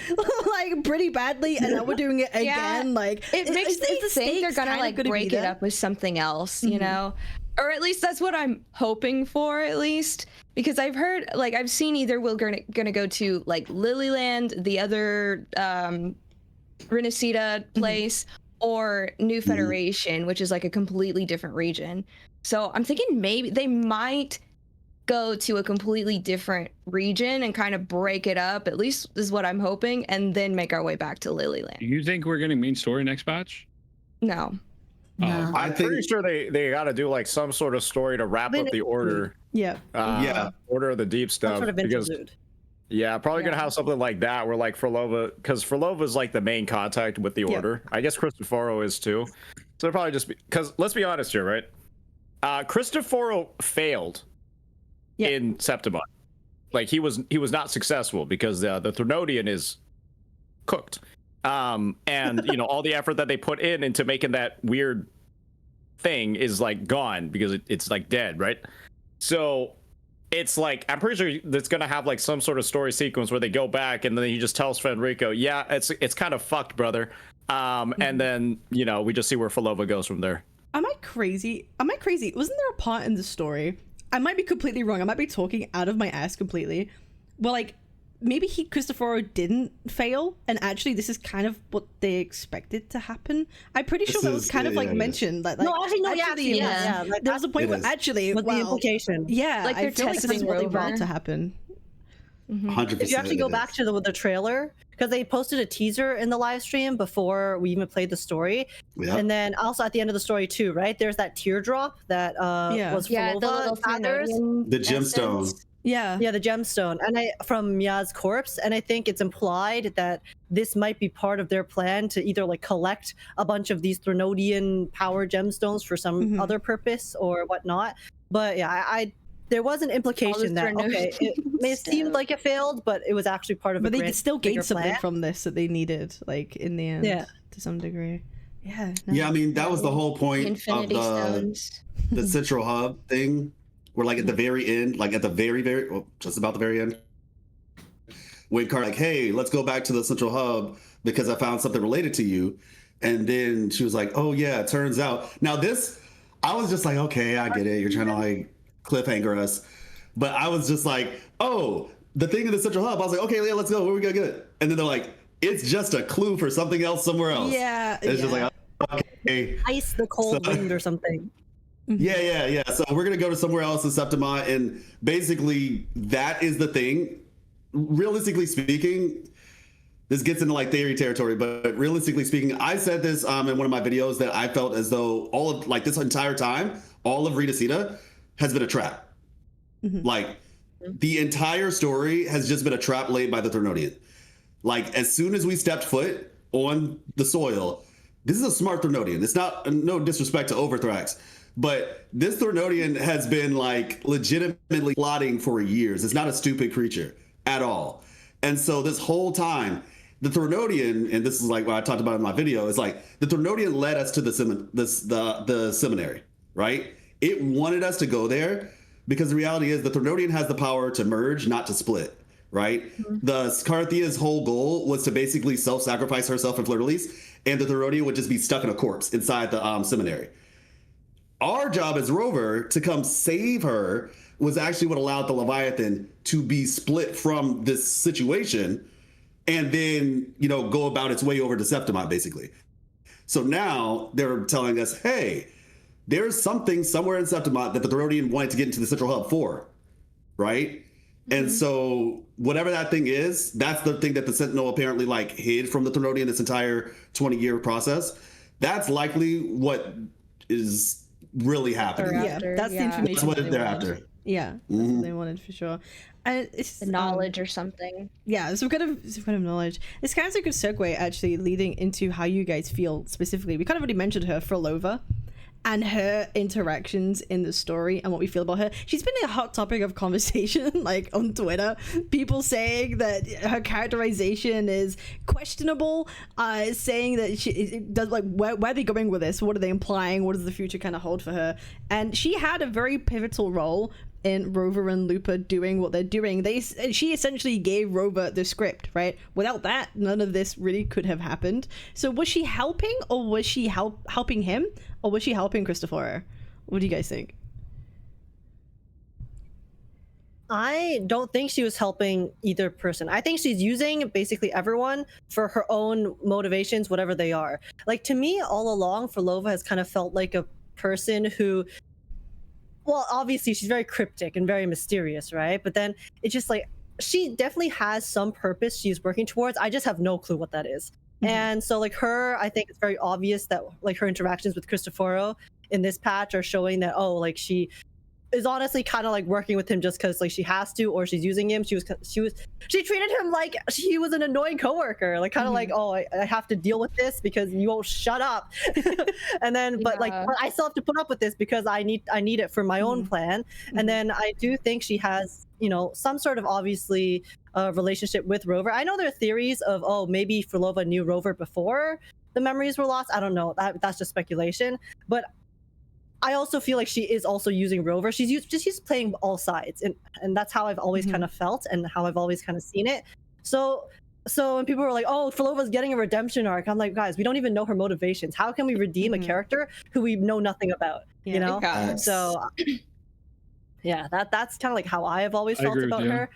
like pretty badly, and now we're doing it again? Like it makes me think they're gonna like break it up with something else, you know? Or at least that's what I'm hoping for, at least. Because I've heard, like, I've seen either we're gonna go to like Lilyland, the other Renacita place, or New Federation, which is like a completely different region. So I'm thinking maybe they might go to a completely different region and kind of break it up, at least is what I'm hoping, and then make our way back to Lilyland. Do you think we're getting main story next batch? No. No. I'm pretty sure they got to do like some sort of story to wrap up the order. Order of the Deep stuff. Sort of interlude. Yeah, probably gonna have something like that where like Phrolova, because Phrolova is like the main contact with the order. I guess Cristoforo is too. So it'll probably just be because let's be honest here, right? Cristoforo failed in Septimat. Like he was not successful because the Thrunodian is cooked. And all the effort that they put into making that weird thing is like gone because it's like dead, right? So it's like I'm pretty sure that's gonna have like some sort of story sequence where they go back and then he just tells Fenrico, it's kind of fucked, brother. And then we just see where Phrolova goes from there. Am I crazy? Wasn't there a part in the story? I might be completely wrong. I might be talking out of my ass completely. Well, like maybe Cristoforo didn't fail, and actually this is kind of what they expected to happen. I'm pretty sure that was kind of mentioned. Like, no, actually, no, yeah. Like, there was a point where actually, the implication. Yeah, like I feel like this is what they want to happen. 100%. If you actually go back to the trailer, because they posted a teaser in the live stream before we even played the story, and then also at the end of the story too, right? There's that teardrop that was Phrolova, the gemstone. Yeah, the gemstone, and from Mia's corpse, and I think it's implied that this might be part of their plan to either like collect a bunch of these Thrunodian power gemstones for some other purpose or whatnot. But yeah, there was an implication that it seemed like it failed, but it was actually part of. But they still gained something plan from this that they needed, like in the end, to some degree. Yeah. Yeah, I mean that was the whole point Infinity of Stones. the central hub thing, where like at the very end, like at the very well, just about the very end, when Car like, hey, let's go back to the central hub because I found something related to you, and then she was like, oh yeah, it turns out. Now this, I was just like, okay, I get it. You're trying to like cliffhanger us, but I was just like, oh, the thing in the central hub. I was like, okay, yeah, let's go. Where we gonna get it? And then they're like, it's just a clue for something else somewhere else. Yeah. It's just like, okay. Ice the cold So- wind or something. Yeah. So we're gonna go to somewhere else in Septima, and basically that is the thing. Realistically speaking, this gets into like theory territory, but realistically speaking, I said this in one of my videos that I felt as though all of like this entire time, all of Rita Sita has been a trap. Like the entire story has just been a trap laid by the Threnodian. Like as soon as we stepped foot on the soil, this is a smart Threnodian. It's not no disrespect to Overthrax, but this Threnodian has been like legitimately plotting for years. It's not a stupid creature at all. And so this whole time, the Threnodian, and this is like what I talked about in my video, is like the Threnodian led us to the seminary, right? It wanted us to go there because the reality is the Threnodian has the power to merge, not to split, right? The Scarthia's whole goal was to basically self-sacrifice herself in Fleur-de-Lis, and the Threnodian would just be stuck in a corpse inside the seminary. Our job as Rover to come save her was actually what allowed the Leviathan to be split from this situation and then, you know, go about its way over to Septima, basically. So now they're telling us, hey, there's something somewhere in Septima that the Threnodian wanted to get into the central hub for, right? And so whatever that thing is, that's the thing that the Sentinel apparently like hid from the Threnodian this entire 20-year process. That's likely what is really happening. Yeah, that's the information. That's what that they they're wanted. after. Yeah, that's what they wanted for sure. And it's The knowledge or something. yeah, some kind of knowledge. It's kind of a good segue actually, leading into how you guys feel specifically. We kind of already mentioned her, Phrolova, and her interactions in the story and what we feel about her. She's been a hot topic of conversation, like on Twitter. People saying that her characterization is questionable, saying that she does like where are they going with this? What are they implying? What does the future kind of hold for her? And she had a very pivotal role in Rover and Looper doing what they're doing. She essentially gave Rover the script, right? Without that, none of this really could have happened. So was she helping, or was she helping him, or was she helping Christopher? What do you guys think? I don't think she was helping either person. I think she's using basically everyone for her own motivations, whatever they are. Like to me, all along, Phrolova has kind of felt like a person who, well, obviously she's very cryptic and very mysterious, right? But then it's just like she definitely has some purpose she's working towards. I just have no clue what that is. And so like her, I think it's very obvious that like her interactions with Cristoforo in this patch are showing that, oh, like she is honestly kind of like working with him just because like she has to, or she's using him. She treated him like he was an annoying coworker, like kind of like, oh, I have to deal with this because you won't shut up. And then but I still have to put up with this because I need it for my own plan. And then I do think she has, you know, some sort of obviously relationship with Rover. I know there are theories of, oh, maybe Phrolova knew Rover before the memories were lost. I don't know, that's just speculation, but I also feel like she is also using Rover. She's playing all sides, and that's how I've always kind of felt and how I've always kind of seen it. So when people were like, "Oh, Phrolova's getting a redemption arc," I'm like, guys, we don't even know her motivations. How can we redeem a character who we know nothing about? Yeah. You know? Yes. So yeah, that's kind of like how I have always felt about her.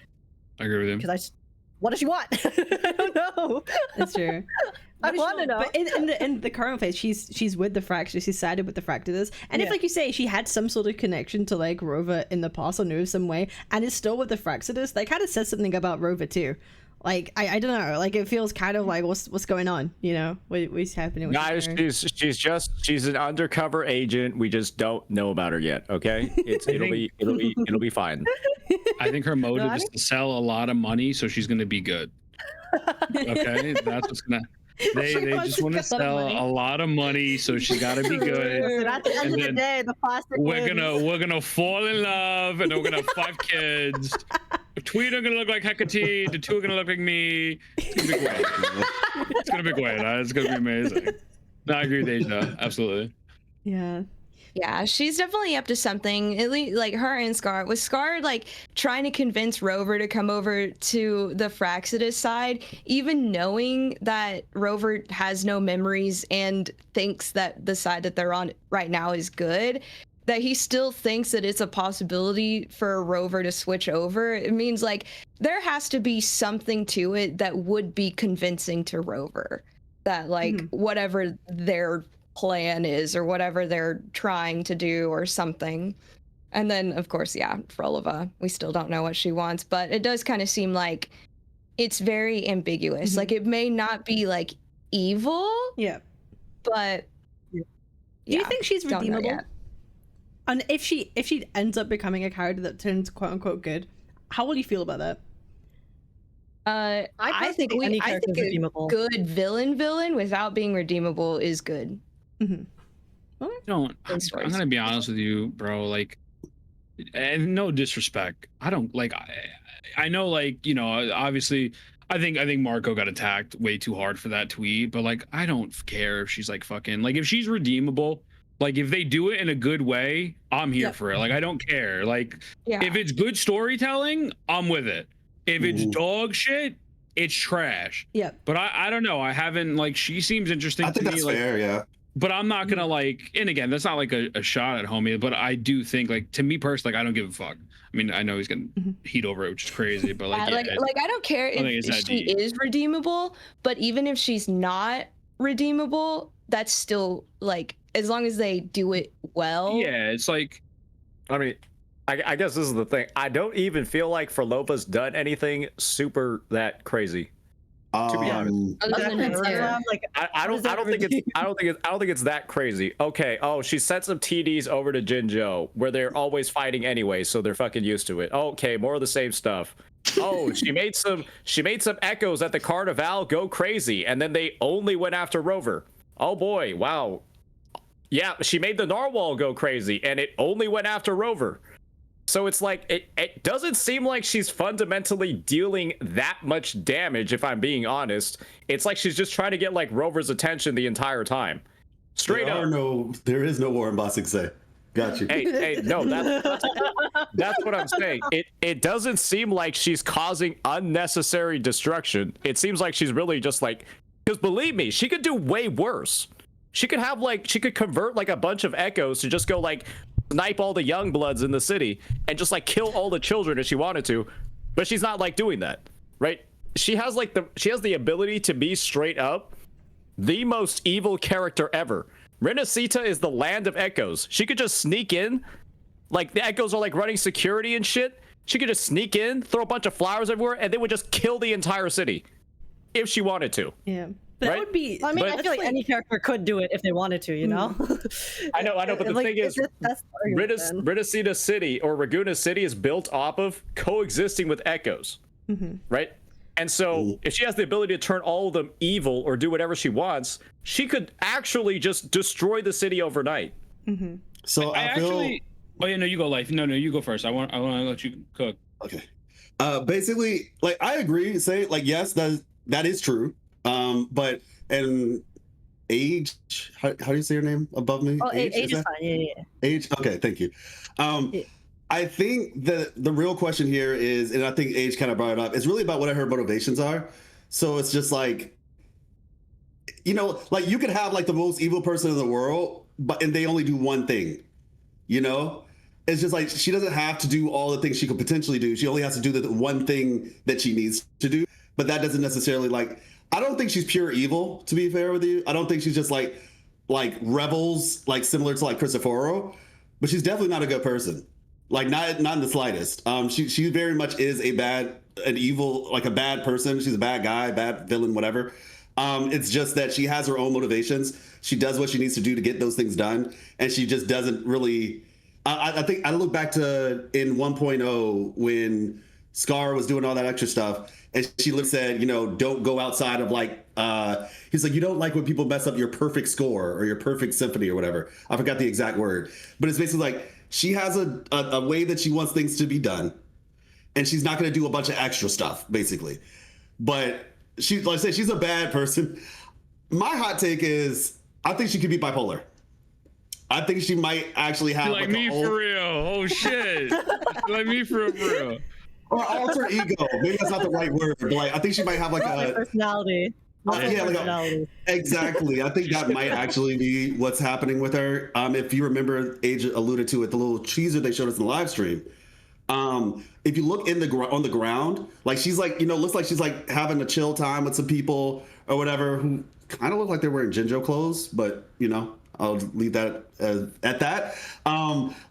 I agree with him. Because what does she want? I don't know. That's true. I want to know. But in the current phase, she's with the Fractures. She's sided with the Fractors. And if, like you say, she had some sort of connection to like Rover in the past or knew some way, and is still with the Fractors, that kind of says something about Rover too. Like I don't know. Like it feels kind of like what's going on? You know, what's happening? Guys, she's an undercover agent. We just don't know about her yet. Okay, it'll be fine. I think her motive is to sell a lot of money, so she's gonna be good. Okay, that's what's gonna. They just want to sell a lot of money, so she's got to be good. At the end of the day, the plastic we're gonna fall in love, and then we're gonna have 5 kids. Tweet are gonna look like Hecate. The 2 are gonna look like me. It's gonna be great. It's gonna be great. It's gonna be amazing. No, I agree with Asia. Absolutely. Yeah. Yeah, she's definitely up to something. At least, like her and Scar. Was Scar like trying to convince Rover to come over to the Fraxidus side, even knowing that Rover has no memories and thinks that the side that they're on right now is good? That he still thinks that it's a possibility for Rover to switch over. It means like there has to be something to it that would be convincing to Rover that like whatever their plan is or whatever they're trying to do or something. And then of course, yeah, Phrolova, we still don't know what she wants, but it does kind of seem like it's very ambiguous. Like it may not be like evil, but do you think she's redeemable? And if she ends up becoming a character that turns quote unquote good, how will you feel about that? I think a good villain without being redeemable is good. I'm gonna be honest with you, bro. Like, and no disrespect, I don't like. I know, like, you know, obviously, I think Marco got attacked way too hard for that tweet, but like, I don't care if she's like fucking like if she's redeemable. Like, if they do it in a good way, I'm here for it. Like, I don't care. Like, if it's good storytelling, I'm with it. If it's dog shit, it's trash. But I don't know. I haven't, like, she seems interesting to me. I think that's fair, yeah. But I'm not gonna like, and again, that's not like a shot at homie, but I do think, like, to me personally, like, I don't give a fuck. I mean, I know he's gonna heat over it, which is crazy, but like, like I don't care if she is redeemable, but even if she's not redeemable, that's still like, as long as they do it well. Yeah, it's like, I mean, I guess this is the thing. I don't even feel like Phrolova's done anything super that crazy. To be honest, I don't think it's that crazy. Okay, oh, she sent some TDs over to Jinzhou where they're always fighting anyway, so they're fucking used to it. Okay, more of the same stuff. Oh, she made some echoes at the Carnival go crazy, and then they only went after Rover. Oh boy, wow. Yeah, she made the Narwhal go crazy, and it only went after Rover. So it's like, it doesn't seem like she's fundamentally dealing that much damage, if I'm being honest. It's like she's just trying to get, like, Rover's attention the entire time. Straight up. There is no Warren Bossing say. Got you. Hey, no, that's what I'm saying. It doesn't seem like she's causing unnecessary destruction. It seems like she's really just like, because believe me, she could do way worse. She could have, like, she could convert, like, a bunch of echoes to just go, like, snipe all the young bloods in the city and just, like, kill all the children if she wanted to, but she's not, like, doing that, right? She has, like, the ability to be straight up the most evil character ever. Renacita is the land of echoes. She could just sneak in, like, the echoes are, like, running security and shit. She could just sneak in, throw a bunch of flowers everywhere, and they would just kill the entire city if she wanted to. Yeah. But that would be. I mean, I feel like any character could do it if they wanted to, you know? I know, but the thing is, Renacita City or Raguna City is built off of coexisting with echoes, right? And so if she has the ability to turn all of them evil or do whatever she wants, she could actually just destroy the city overnight. So I feel... actually. Oh yeah, no, you go, Life. No, you go first. I want to let you cook. Okay. Basically, like, I agree. Say, like, yes, that is true. But and Age, how do you say your name above me? Oh, Age is fine. Yeah. Age. Okay, thank you. I think the real question here is, and I think Age kind of brought it up, it's really about what her motivations are. So it's just like, you know, like, you could have, like, the most evil person in the world, and they only do one thing, you know? It's just like, she doesn't have to do all the things she could potentially do. She only has to do the one thing that she needs to do. But that doesn't necessarily, like, I don't think she's pure evil, to be fair with you. I don't think she's just like rebels, like, similar to, like, Christoforo, but she's definitely not a good person. Like, not in the slightest. She very much is a bad person. She's a bad guy, bad villain, whatever. It's just that she has her own motivations. She does what she needs to do to get those things done, and she just doesn't really. I think I look back to in 1.0 when Scar was doing all that extra stuff, and she said, you know, don't go outside of, like, he's like, you don't like when people mess up your perfect score or your perfect symphony or whatever. I forgot the exact word, but it's basically like, she has a way that she wants things to be done, and she's not going to do a bunch of extra stuff, basically. But she, like I said, she's a bad person. My hot take is, I think she could be bipolar. I think she might actually have like me for real. Oh shit. Like me for real. Or alter ego. Maybe that's not the right word, but like I think she might have like a personality. yeah, like exactly. I think that might actually be what's happening with her. If you remember, Age alluded to it, the little teaser they showed us in the live stream. If you look on the ground, like she's like, looks like she's like having a chill time with some people or whatever who kind of look like they're wearing Jinjo clothes, but I'll leave that at that.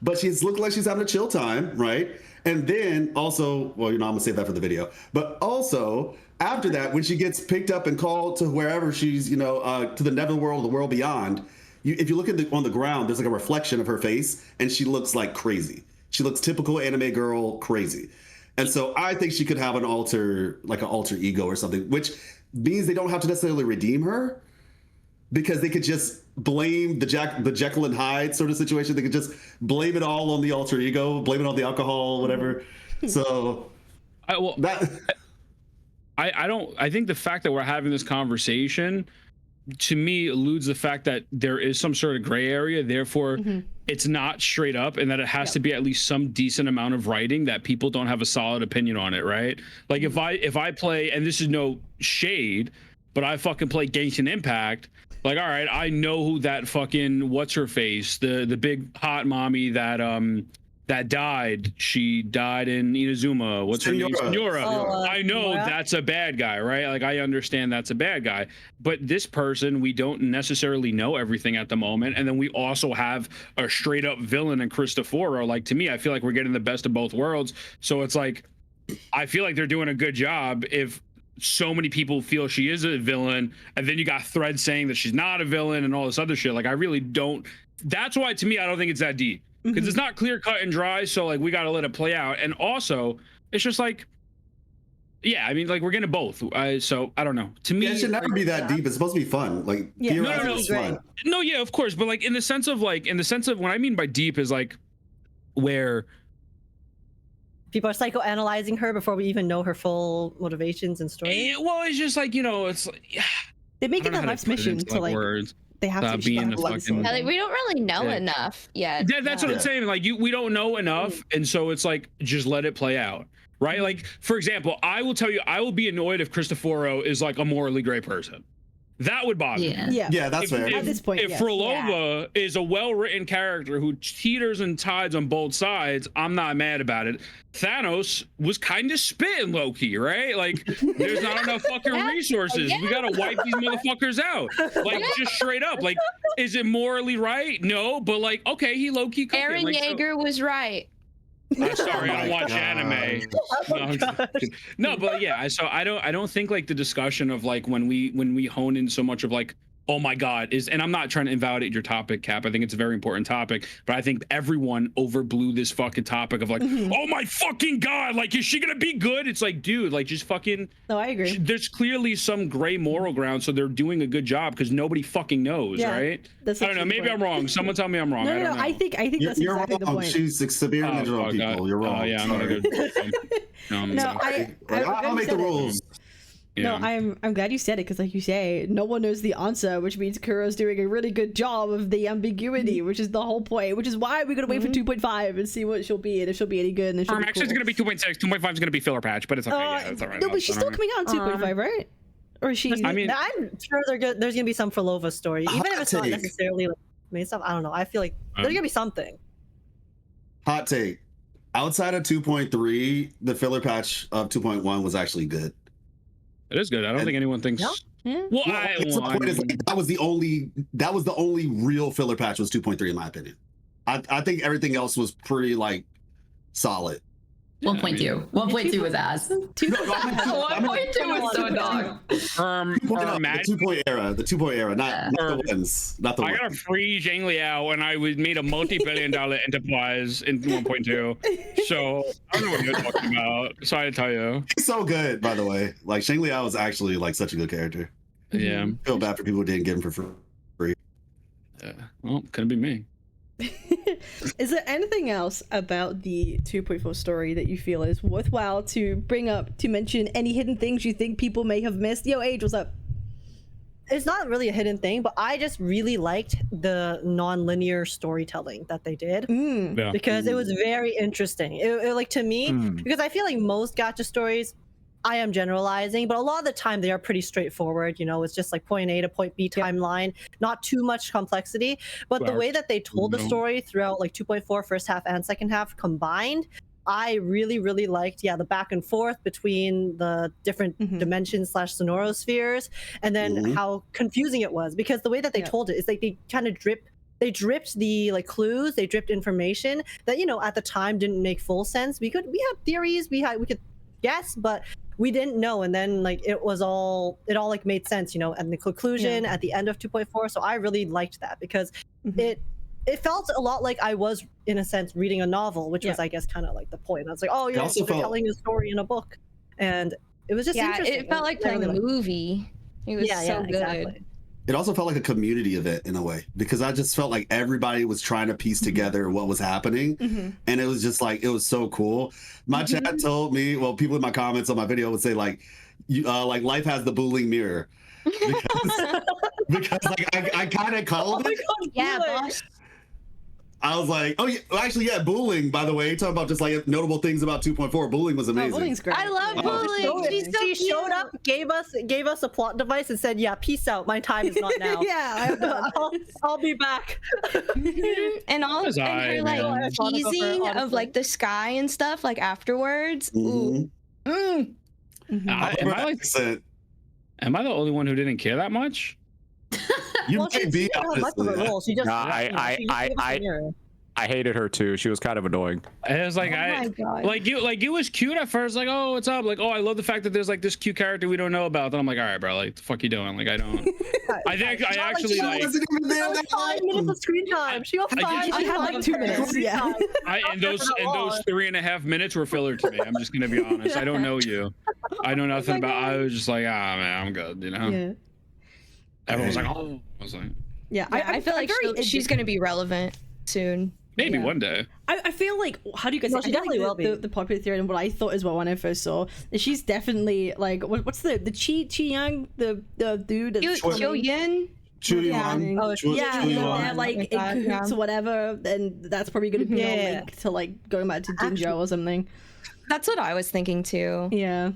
But she's looking like she's having a chill time, right? And then also, well, I'm gonna save that for the video. But also after that, when she gets picked up and called to wherever she's, to the netherworld, the world beyond, if you look on the ground, there's like a reflection of her face, and she looks like crazy. She looks typical anime girl crazy. And so I think she could have an alter ego or something, which means they don't have to necessarily redeem her, because they could just blame the Jekyll and Hyde sort of situation. They could just blame it all on the alter ego, blame it on the alcohol, whatever. So I think the fact that we're having this conversation, to me, alludes the fact that there is some sort of gray area. Therefore, it's not straight up, and that it has to be at least some decent amount of writing that people don't have a solid opinion on it, right? Like if I play, and this is no shade, but I fucking play Genshin Impact, like, all right, I know who that fucking what's her face, the big hot mommy that died. She died in Inazuma. What's her name? Senora. I know that's a bad guy, right? Like, I understand that's a bad guy. But this person, we don't necessarily know everything at the moment. And then we also have a straight up villain in Cristoforo. Like, to me, I feel like we're getting the best of both worlds. So it's like, I feel like they're doing a good job if so many people feel she is a villain, and then you got threads saying that she's not a villain and all this other shit. Like, I really don't. That's why, to me, I don't think it's that deep, because it's not clear cut and dry. So like, we got to let it play out. And also, it's just like, yeah, I mean, like, we're getting both. So I don't know. To me, it should never be that deep. It's supposed to be fun. Like, no, yeah, of course, but like in the sense of what I mean by deep is like where people are psychoanalyzing her before we even know her full motivations and story. Well, it's just like, it's like, they make it a life's mission to like words. They have to be in the fucking. Like, we don't really know enough yet. Yeah, that's what I'm saying. Like, we don't know enough, and so it's like, just let it play out, right? Like, for example, I will tell you, I will be annoyed if Cristoforo is like a morally gray person. That would bother me. Yeah, that's fair. At this point, if Phrolova is a well-written character who teeters and tides on both sides, I'm not mad about it. Thanos was kind of spitting low-key, right? Like, there's not enough fucking resources. We gotta wipe these motherfuckers out. Like, just straight up. Like, is it morally right? No, but like, okay, he low-key cooked Eren like, Yeager was right. Sorry, I don't watch anime. No, but yeah, so I don't think like the discussion of like when we hone in so much of like, oh my God, and I'm not trying to invalidate your topic, Cap. I think it's a very important topic, but I think everyone overblew this fucking topic of like, oh my fucking God, like, is she gonna be good? It's like, dude, like, just fucking. No, I agree. There's clearly some gray moral ground, so they're doing a good job because nobody fucking knows, right? I don't know. Maybe I'm wrong. Someone tell me I'm wrong. No, I think that's you're exactly wrong. the point. She's severely on people. You're wrong. Yeah, I'm not good. I'll make the rules. No, I'm glad you said it, because like you say, no one knows the answer, which means Kuro's doing a really good job of the ambiguity, which is the whole point, which is why we're gonna wait for 2.5 and see what she'll be, and if she'll be any good. And if she'll actually, it's gonna be 2.6. 2.5 is gonna be filler patch, but it's okay. Yeah, it's all right. No, but she's still coming out in 2.5, right? Or is she? I mean, I'm sure there's gonna be some Phrolova story, even if it's not necessarily like main stuff. I don't know. I feel like there's gonna be something. Hot take: outside of 2.3, the filler patch of 2.1 was actually good. It is good. I don't think anyone thinks. Yeah. Well, that was the only real filler patch was 2.3 in my opinion. I think everything else was pretty like solid. 1.2. 1.2 was ass. 1.2 was so dog. The 2.0 era, not the ones. Not the I got a free Zhang Liao, and I made a multi-billion-dollar enterprise in 1.2. So I don't know what you're talking about. Sorry to tell you. He's so good, by the way. Like, Zhang Liao is actually like such a good character. Yeah. I feel bad for people who didn't get him for free. Well, couldn't be me. Is there anything else about the 2.4 story that you feel is worthwhile to bring up, to mention? Any hidden things you think people may have missed? Yo, Age, what's up? it's not really a hidden thing, but I just really liked the non-linear storytelling that they did Yeah. because it was very interesting. It like to me, because I feel like most gacha stories, I am generalizing, but a lot of the time they are pretty straightforward. You know, it's just like point A to point B timeline, not too much complexity. But the way that they told the story throughout like 2.4 first half and second half combined, I really, really liked, the back and forth between the different dimensions / sonorospheres, and then how confusing it was, because the way that they told it is like they kind of dripped the like clues, they dripped information that, you know, at the time didn't make full sense. We had theories, we could guess, but we didn't know, and then like it all like made sense, you know, and the conclusion at the end of 2.4. So I really liked that because it felt a lot like I was, in a sense, reading a novel, which was, I guess, kind of like the point. I was like, oh, you're telling a story in a book. And it was just interesting. It felt like playing a movie. It was so good. Exactly. It also felt like a community event in a way, because I just felt like everybody was trying to piece together what was happening. And it was just like, it was so cool. My chat told me, well, people in my comments on my video would say like, like life has the bullying mirror. Because like I kind of called it. Yeah, boss. I was like, oh, yeah, well, actually, yeah, bullying, by the way. Talking about just like notable things about 2.4. Bullying was amazing. Bullying's great. I love bullying. She showed up, gave us a plot device, and said, "Yeah, peace out. My time is not now." I'll be back. And all and her like teasing of like the sky and stuff like afterwards. Ooh. Am I the only one who didn't care that much? You might be, honestly. I hated her too. She was kind of annoying. And it was like, it was cute at first. Like, oh, what's up? Like, oh, I love the fact that there's like this cute character we don't know about. Then I'm like, all right, bro, like, the fuck you doing? Like, I don't. I think I actually like. Wasn't even there that 5 minutes of screen time. She had like 2 minutes. Yeah. And those 3.5 minutes were filler to me. I'm just gonna be honest. I don't know you. I know nothing about. I was just like, ah, man, I'm good. You know. Yeah. Everyone was like, oh. I was like. Yeah, I feel like she's gonna be relevant soon. Maybe one day. I feel like, how do you guys say? She definitely will be. The popular theory and what I thought as well when I first saw is she's definitely like, what's the Chi Yang, the dude that's Yin. They're like in cahoots or whatever, and that's probably going to be a link to like going back to Jinjo or something. That's what I was thinking too. Yeah.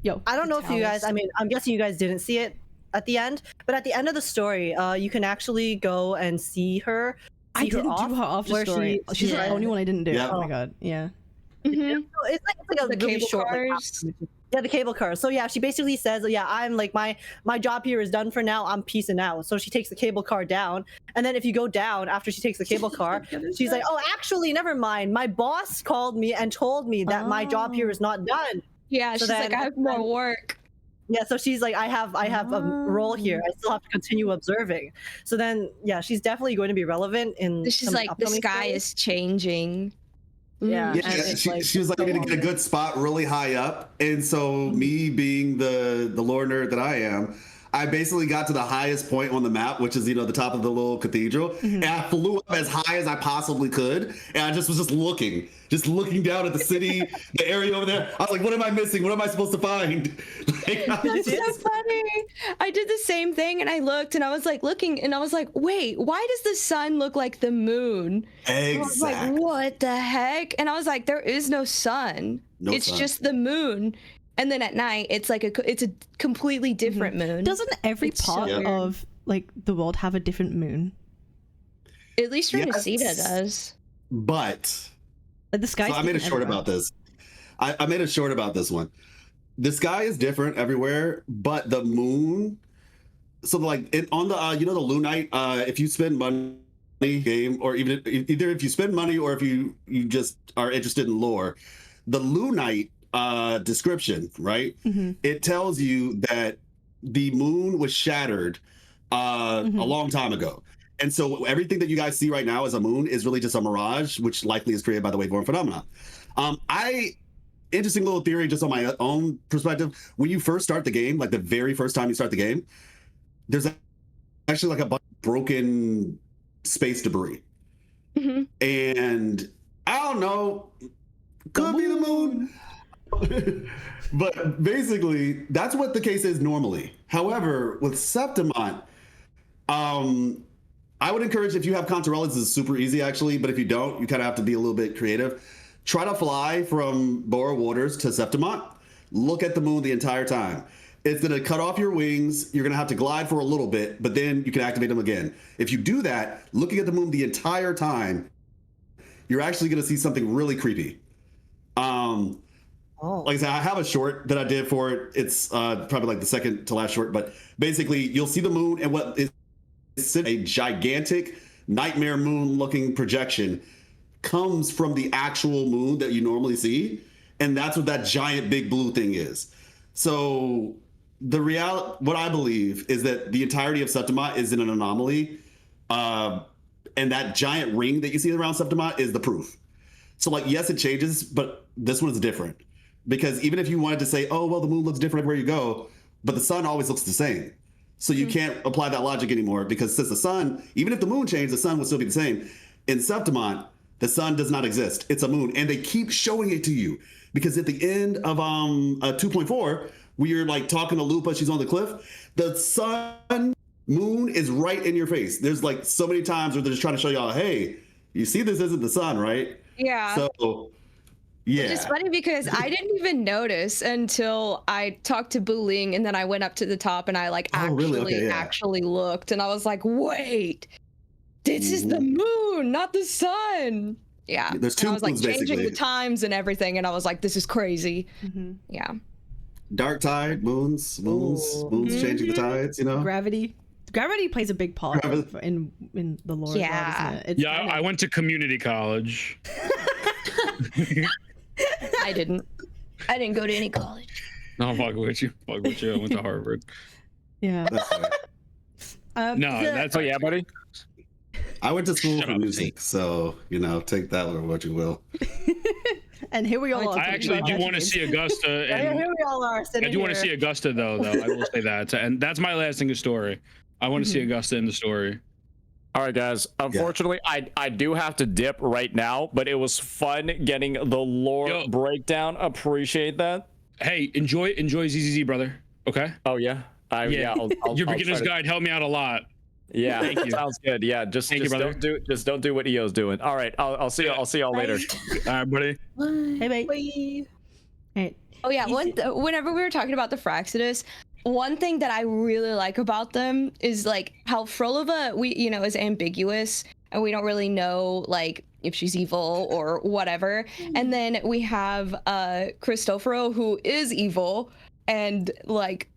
Yo, I don't know if you guys, I mean, I'm guessing you guys didn't see it at the end, but at the end of the story, you can actually go and see her. I didn't do her after story. She's the only one I didn't do. Yeah. Oh my god, yeah. It's like a The really cable short, cars. yeah, the cable car. So yeah, she basically says, yeah, I'm like my job here is done for now. I'm peacing out. So she takes the cable car down, and then if you go down after she takes the cable car, she's like, oh, actually, never mind. My boss called me and told me that my job here is not done. Yeah, So she's like, I have more work. Yeah, so she's like, I have a role here. I still have to continue observing. So then, yeah, she's definitely going to be relevant in. She's like, the sky is changing. Yeah, she was like going to get a good spot really high up, and so me being the lore nerd that I am, I basically got to the highest point on the map, which is, you know, the top of the little cathedral, and I flew up as high as I possibly could, and I just was looking down at the city, the area over there. I was like, what am I missing? What am I supposed to find? That's so funny. I did the same thing, and I looked, and I was like looking, and I was like, wait, why does the sun look like the moon? Exactly. I was like, what the heck? And I was like, there is no sun. It's just the moon. And then at night, it's like it's a completely different moon. Doesn't every part of like the world have a different moon? At least Renesita does. But like the sky. So I made a short about this. I made a short about this one. The sky is different everywhere, but the moon. So like on the you know, the Lunite, if you spend money game, or even either if you spend money or if you just are interested in lore, the Lunite description, right? It tells you that the moon was shattered a long time ago. And so everything that you guys see right now as a moon is really just a mirage, which likely is created by the waveform phenomena. Interesting little theory just on my own perspective. When you first start the game, like the very first time you start the game, there's actually like a bunch of broken space debris. And I don't know, could be the moon. But basically, that's what the case is normally. However, with Septimont, I would encourage, if you have Contourellas, it's super easy actually, but if you don't, you kind of have to be a little bit creative. Try to fly from Bora Waters to Septimont. Look at the moon the entire time. It's going to cut off your wings. You're going to have to glide for a little bit, but then you can activate them again. If you do that, looking at the moon the entire time, you're actually going to see something really creepy. Like I said, I have a short that I did for it. It's probably like the second to last short, but basically you'll see the moon, and what is a gigantic nightmare moon looking projection comes from the actual moon that you normally see. And that's what that giant big blue thing is. So what I believe is that the entirety of Septimont is in an anomaly. And that giant ring that you see around Septimont is the proof. So like, yes, it changes, but this one is different. Because even if you wanted to say, oh, well, the moon looks different everywhere you go, but the sun always looks the same. So you can't apply that logic anymore, because since the sun, even if the moon changed, the sun would still be the same. In Septimont, the sun does not exist. It's a moon. And they keep showing it to you, because at the end of 2.4, we are like talking to Lupa, she's on the cliff. The sun moon is right in your face. There's like so many times where they're just trying to show y'all, hey, you see this isn't the sun, right? Yeah. So yeah. Which is funny because I didn't even notice until I talked to Booling, and then I went up to the top and I like actually looked, and I was like, wait, this is the moon, not the sun. Yeah. There's two and I was like moons, changing basically. the times and everything, and I was like, this is crazy. Yeah. Dark tide, moons changing the tides, you know? Gravity plays a big part in the lore. Yeah. As well, isn't it? I went to community college. I didn't go to any college. No, fuck with you. I went to Harvard. Yeah. That's right. No, that's yeah, buddy. I went to school Shut for up, music, so take that or what you will. And here we all are. I actually do want to see Augusta. Yeah, And here we all are I sitting do want to here. see Augusta though. I will say that, and that's my last thing of story. I want to see Augusta in the story. All right, guys. Unfortunately, I do have to dip right now, but it was fun getting the lore breakdown. Appreciate that. Hey, enjoy ZZZ, brother. Okay. Oh yeah. I'll Your I'll beginner's try to- guide helped me out a lot. Yeah, Thank you. sounds good. Yeah, just Thank you, brother. don't do what EO's doing. All right, I'll see y'all later. All right, buddy. Hey, mate. Bye. Right. Oh yeah, whenever we were talking about the Fraxidus, one thing that I really like about them is like how Phrolova, is ambiguous, and we don't really know like if she's evil or whatever. And then we have Cristoforo, who is evil and like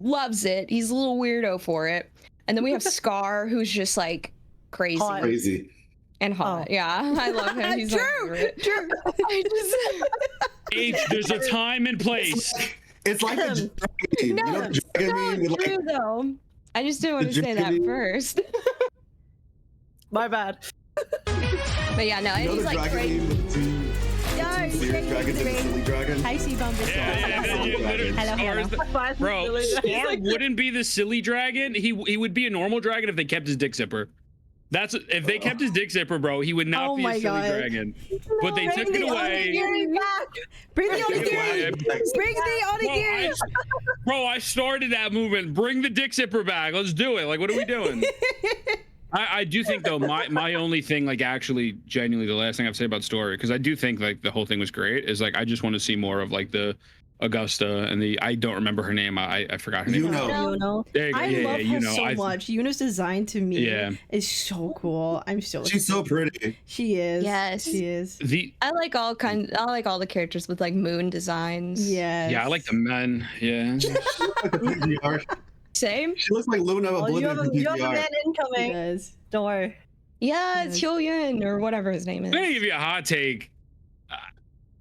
loves it. He's a little weirdo for it. And then we have Scar, who's just like crazy. Hot. Crazy. And hot. Yeah, I love him. He's my favorite. True. I just... There's a time and place. It's like the dragon meme. No, You know the dragon meme? not With, true though. I just didn't want to say that dragon- first. My bad. But yeah, no, and you know he's the like dragon crazy. meme with two serious dragons and a silly dragon? Hi, Seabumbus. Yeah, bro, Scar wouldn't be the silly dragon. He would be a normal dragon if they kept his dick zipper. If they kept his dick zipper, bro, he would not be a silly dragon. But they took it away. Bring the onigiri. Bring the onigiri. Bro, I started that movement. Bring the dick zipper back. Let's do it. Like, what are we doing? I do think though, my only thing, like actually genuinely the last thing I have to say about story, because I do think like the whole thing was great, is like I just want to see more of like the Augusta and I don't remember her name. I forgot her name. Yuno. There you go. I Yeah, love yeah, her so much. Yuno's design to me is so cool. She's so pretty. She is. Yes. She is. I like all the characters with like moon designs. Yeah. I like the men. Yeah. Same. She looks like Luna Oblivion from You have a PBR. man incoming. Does. Don't worry. Yeah, it's Hyun or whatever his name is. I'm gonna give you a hot take.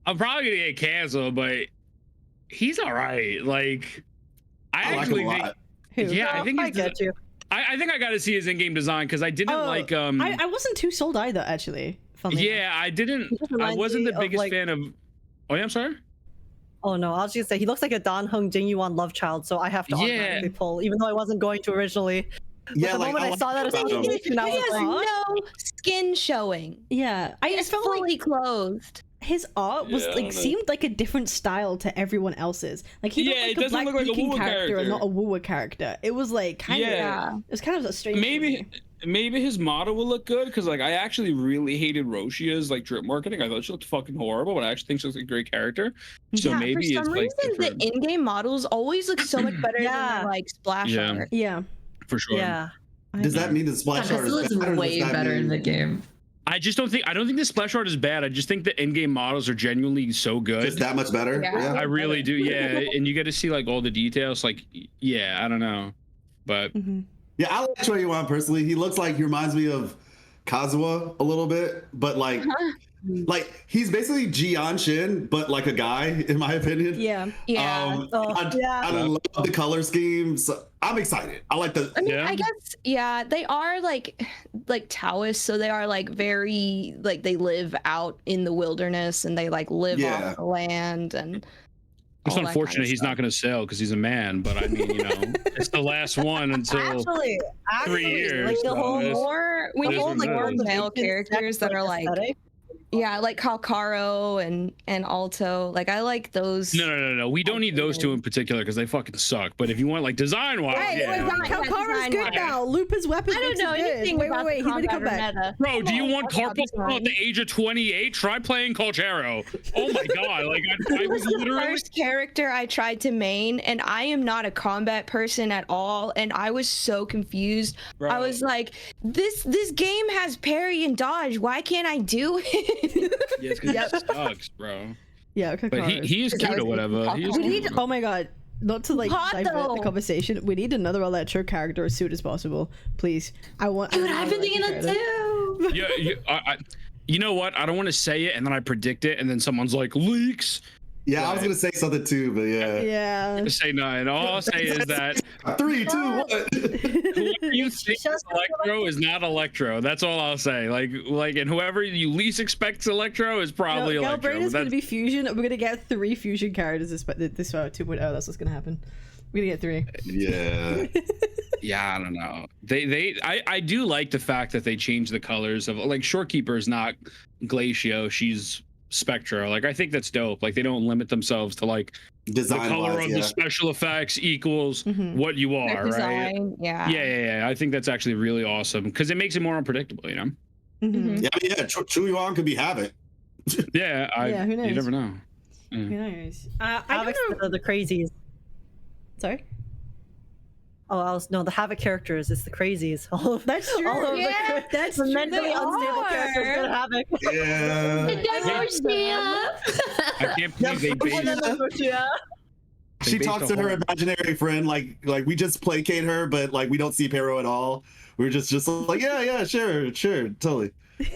I'm probably gonna get canceled, but he's all right. Like, I actually like him a think. lot. Who? Yeah, I think I get you. I think I got to see his in-game design because I didn't like. I wasn't too sold either, actually. Yeah, I didn't. I wasn't the biggest fan of. Oh yeah, I'm sorry. Oh no, I was just say he looks like a Dan Hung Jing Yuan love child, so I have to automatically pull, even though I wasn't going to originally. Yeah, the moment I saw that, about him. I was like, No skin showing. Yeah, I He's felt fully like clothed. his art was like seemed like a different style to everyone else's. Like he looked like a Black Beacon character and not a WuWa character. It was like kind of it was kind of a strange. Maybe his model will look good because like I actually really hated Roshia's like drip marketing. I thought she looked fucking horrible, but I actually think she looks like a great character. So maybe for some reason the in-game models always look so much better than like splash art. Yeah, for sure. Yeah. Does that mean the splash art is better? Way better in the game. I don't think the splash art is bad. I just think the in-game models are genuinely so good. Just that much better. Yeah. I really do. Yeah, and you get to see like all the details. Like, yeah, I don't know, but. Yeah, I like Choi Yuan personally. He looks like he reminds me of Kazuha a little bit, but like he's basically Jian Shin, but like a guy, in my opinion. Yeah. I love the color scheme. So I'm excited. I like the. I mean, I guess they are like Taoists, so they are like very like they live out in the wilderness and they like live off the land and. It's unfortunate he's not going to sell because he's a man, but I mean, it's the last one until actually, 3 years. Like the whole we need more male characters that are like, like Calcaro and Alto. Like I like those. No. We don't need those two in particular because they fucking suck. But if you want like design wise, Calcaro's good now. Lupa's weapons. I don't know anything about wait. He made a comeback. Bro, do you want Carpo at the age of 28? Try playing Colchero. Oh my god! Like I was literally the first character I tried to main, and I am not a combat person at all, and I was so confused. Bro. I was like, this game has parry and dodge. Why can't I do it? Yeah, it's because it sucks, bro. Yeah, okay. But he is cute or whatever. We need. Oh my god. Not to like divert the conversation. We need another Electro character as soon as possible, please. Dude, I've been thinking that too. Yeah, you know what? I don't want to say it, and then I predict it, and then someone's like leaks. Yeah, I was gonna say something too, but yeah. Say nothing. All I'll say is that 3, 2, 1. Whoever you think is Electro is not Electro. That's all I'll say. Like, and whoever you least expects Electro is probably Electro. Galbraith is gonna be fusion. We're gonna get 3 fusion characters this 2.0. That's what's gonna happen. We're gonna get 3. Yeah. Yeah, I don't know. I do like the fact that they changed the colors of like Shorekeeper is not Glacio. She's Spectra. Like I think that's dope. Like they don't limit themselves to like design the color of the special effects equals what you are, right? Yeah. I think that's actually really awesome because it makes it more unpredictable, Yeah, Chu Yuan could be Havoc. Who knows? You never know. Who knows? Havoc's the crazies. Sorry. The Havoc characters. It's the crazies. That's true. That's the mentally unstable characters get Havoc. I can't believe they She talks to her imaginary friend like we just placate her, but like we don't see Pero at all. We're just like yeah, sure, totally.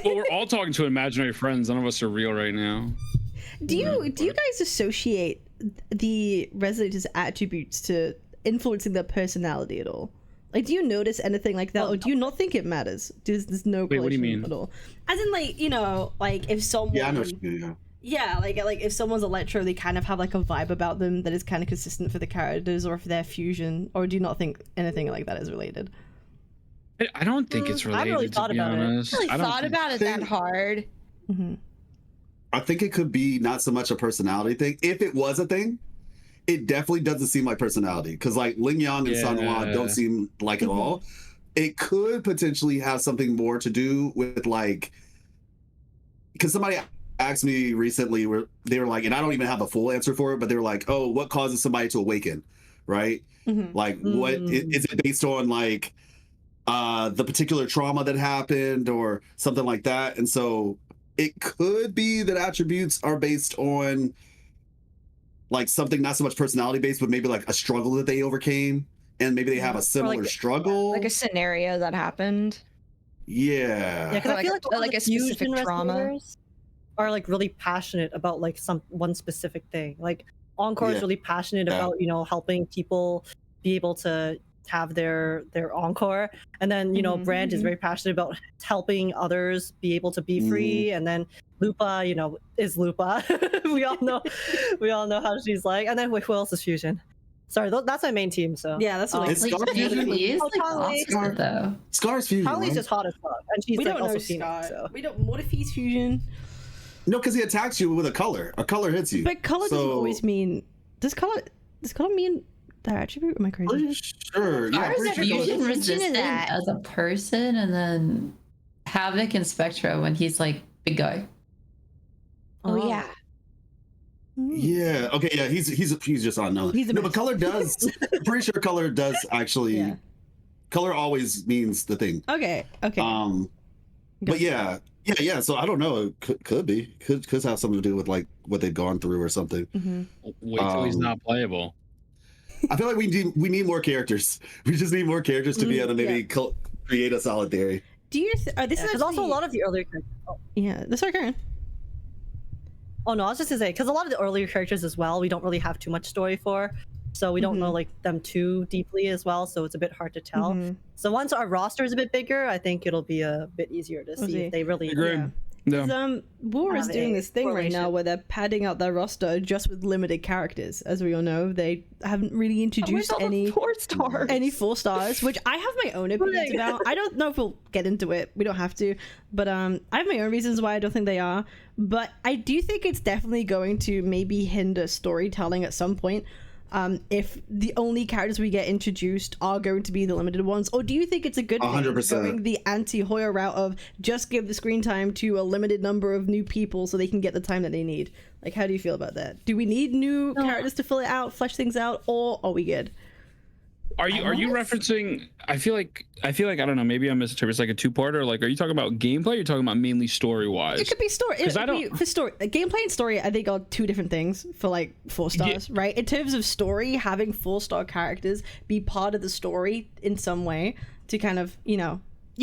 Well, we're all talking to imaginary friends. None of us are real right now. Do you guys associate the Resonator's attributes to influencing their personality at all? Like, do you notice anything like that, or do you not think it matters? There's no Wait, what do you mean? at all? As in, like, like if someone, I know what you mean, like if someone's Electro, they kind of have like a vibe about them that is kind of consistent for the characters, or if they're fusion, or do you not think anything like that is related? I don't think it's related. I really thought about it. I thought about it that hard. I think it could be not so much a personality thing. If it was a thing, it definitely doesn't seem like personality because like Ling Yang and Sun Wan don't seem like at all. It could potentially have something more to do with like, because somebody asked me recently where they were like, and I don't even have a full answer for it, but they were like, oh, what causes somebody to awaken, right? Like what is it based on, like the particular trauma that happened or something like that? And so it could be that attributes are based on like something not so much personality based, but maybe like a struggle that they overcame, and maybe they have a similar struggle, like a scenario that happened. Yeah, because I feel like a specific trauma are like really passionate about like one specific thing. Like Encore is really passionate about helping people be able to have their encore, and then Brand is very passionate about helping others be able to be free, and then Lupa is Lupa. we all know how she's like, and then who else is Fusion? Sorry, that's my main team. So yeah, that's what it's Scar Fusion. Scar's Fusion. Holly's just hot as fuck, and she's we like don't also know Phoenix. Scar. So We don't. What if he's Fusion? No, because he attacks you with a color. A color hits you. But color doesn't always mean. Does color mean that attribute? Am I crazy? Pretty sure. Yeah, Ours pretty are sure. fusion resistant that. as a person, and then Havoc and Spectra when he's like big guy. Oh yeah. Yeah. Okay. Yeah. He's just unknown. He's a No, mess. but color does. I'm pretty sure color does actually. Yeah. Color always means the thing. Okay. But yeah. So I don't know. It could be. Could have something to do with like what they've gone through or something. Wait till he's not playable. I feel like we need more characters. We just need more characters to be able to maybe create a solid theory. Do you? This is Because also a lot of the earlier characters. Yeah. That's our Karen. Oh no, I was just gonna say because a lot of the earlier characters as well, we don't really have too much story for, so we don't know like them too deeply as well. So it's a bit hard to tell. So once our roster is a bit bigger, I think it'll be a bit easier to see if they really. Agreed. Yeah. Yeah. WuWa is Have doing a this thing right now correlation. where they're padding out their roster just with limited characters. As we all know, they haven't really introduced any 4-stars. any 4-stars, which I have my own opinions about. I don't know if we'll get into it. We don't have to, but I have my own reasons why I don't think they are. But I do think it's definitely going to maybe hinder storytelling at some point. If the only characters we get introduced are going to be the limited ones, or do you think it's a good thing 100%. going the anti-Hoya route of just give the screen time to a limited number of new people so they can get the time that they need? Like, how do you feel about that? Do we need new characters to fill it out, flesh things out, or are we good? Are you referencing? I feel like I don't know. Maybe I'm misinterpreting. It's like a two-parter. Like, are you talking about gameplay? Or are you talking about mainly story-wise? It could be story. It I could be don't- for story. Gameplay and story, I think, are two different things for like 4-stars, right? In terms of story, having 4-star characters be part of the story in some way to kind of, you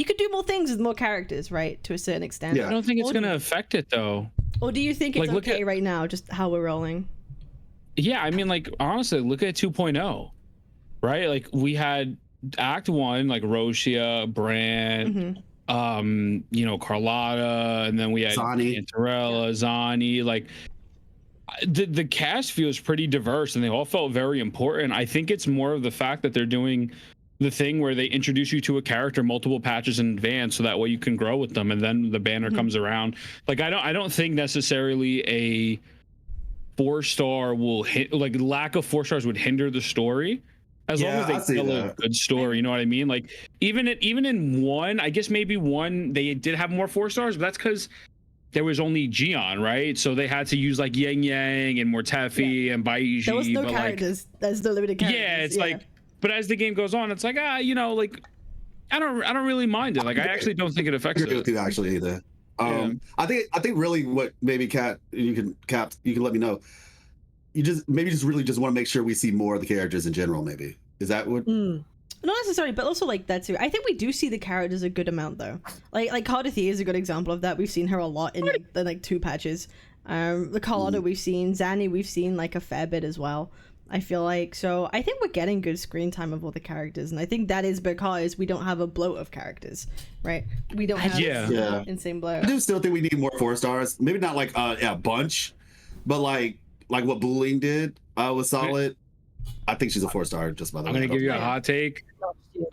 could do more things with more characters, right? To a certain extent. Yeah. I don't think it's gonna affect it though. Or do you think it's Like, look okay at- right now, just how we're rolling? Yeah, I mean, like honestly, look at 2.0, right? Like we had Act 1, like Roshia, Brand, Carlotta, and then we had Zani. Antarella, Zani. Like the cast feels pretty diverse, and they all felt very important. I think it's more of the fact that they're doing the thing where they introduce you to a character multiple patches in advance, so that way you can grow with them, and then the banner comes around. Like I don't think necessarily a 4-star will hit, like lack of 4-stars would hinder the story. As long Yeah, I as see they tell a that. good story, you know what I mean? Like even in 1, I guess maybe 1 they did have more 4-stars, but that's because there was only Gion, right? So they had to use like Yang Yang and Mortefi and Baiji. There was no but characters. There's no limited characters. yeah, it's like, but as the game goes on, it's like like I don't really mind it. Like I actually don't think it affects Agree it. with you actually either. I think really what maybe Cap you can let me know. You just really just want to make sure we see more of the characters in general. Maybe is that what? Not necessarily, but also like that too. I think we do see the characters a good amount though. Like Cardithi is a good example of that. We've seen her a lot in like 2 patches. The Carlotta we've seen, Zani we've seen like a fair bit as well. I feel like so. I think we're getting good screen time of all the characters, and I think that is because we don't have a bloat of characters, right? We don't have Yeah. insane bloat. I do still think we need more 4-stars. Maybe not like a bunch, but like what Booling did was solid. I think she's a 4-star just by the I'm way. gonna give you a hot take.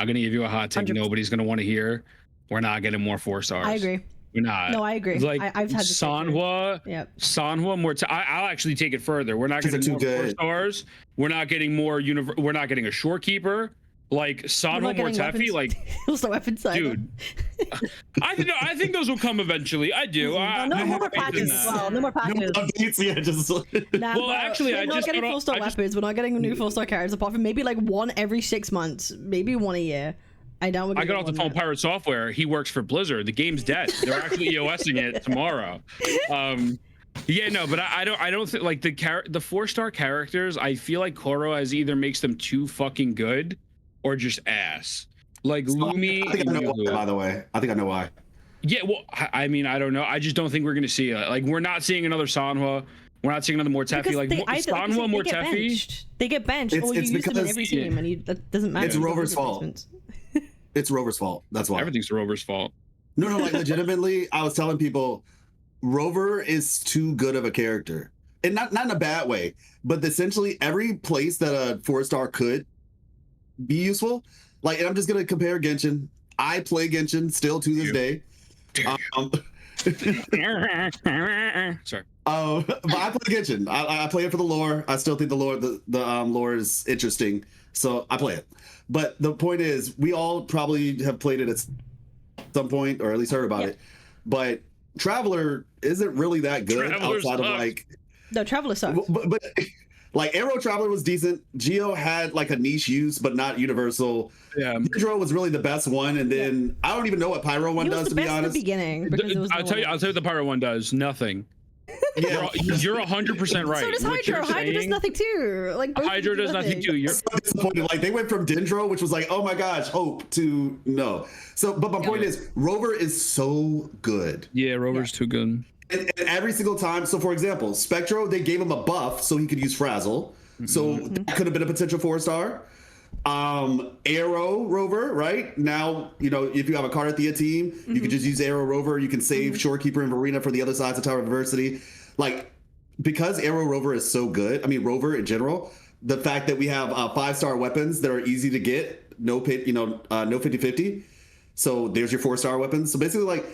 I'm gonna give you a hot take. 100%. Nobody's gonna want to hear. We're not getting more 4-stars. I agree. We're not. No, I agree. It's like I've had the same Sanhua. Yep. Sanhua more. I'll actually take it further. We're not She's getting too more good. 4-stars. We're not getting more. We're not getting a shorekeeper. Like We're Sanhua not getting Mortefi. weapons. Like also weapons either. dude. I think those will come eventually. I do. No more patches as well. No more patches. Yeah, just Nah, Well, but actually, we're I not just getting got off- 4-star I just- weapons. We're not getting new 4-star characters apart from maybe like 1 every 6 months, maybe 1 a year. I doubt we're I got off the getting phone one with Pirate Software. He works for Blizzard. The game's dead. They're actually EOSing it tomorrow. Yeah, no, but I don't think like the 4-star characters. I feel like Koro has either makes them too fucking good or just ass. Like Lumi. I think I know why, by the way. I think I know why. Yeah, well, I mean, I don't know. I just don't think we're gonna see it. Like, we're not seeing another Sanhua. We're not seeing another Mortefi. because Like they either, like you Sanhua, said, Mortefi. they get benched, It's- or you it's use them in because- every team, and that doesn't matter. It's You don't Rover's get fault. replacements. It's Rover's fault. That's why. Everything's Rover's fault. No, like legitimately, I was telling people, Rover is too good of a character, and not in a bad way, but essentially every place that a 4-star could be useful. Like, and I'm just gonna compare Genshin. I play Genshin still to this day. Sorry. But I play Genshin. I play it for the lore. I still think the lore is interesting, so I play it. But the point is, we all probably have played it at some point, or at least heard about it. But Traveler isn't really that good outside of like. No, Traveler sucks. But like Arrow Traveler was decent. Geo had like a niche use, but not universal. Yeah, Hydro was really the best one, and then I don't even know what Pyro one does, to be honest. At the beginning, I'll tell you what the Pyro one does. Nothing. Yeah, you're 100% right. So does Hydro. Hydro does nothing too. Like Hydro does nothing too. You're so disappointed. Like they went from Dendro, which was like, oh my gosh, hope, to no. So, but my point is, Rover is so good. Yeah, Rover's too good. And every single time. So, for example, Spectro, they gave him a buff so he could use Frazzle. So that could have been a potential 4-star. Arrow Rover, right? Now, you know, if you have a Carthia team, you can just use Arrow Rover. You can save Shorekeeper and Verena for the other sides of Tower of Adversity. Like, because Arrow Rover is so good, I mean, Rover in general, the fact that we have 5-star weapons that are easy to get, no 50-50. So there's your 4-star weapons. So basically, like,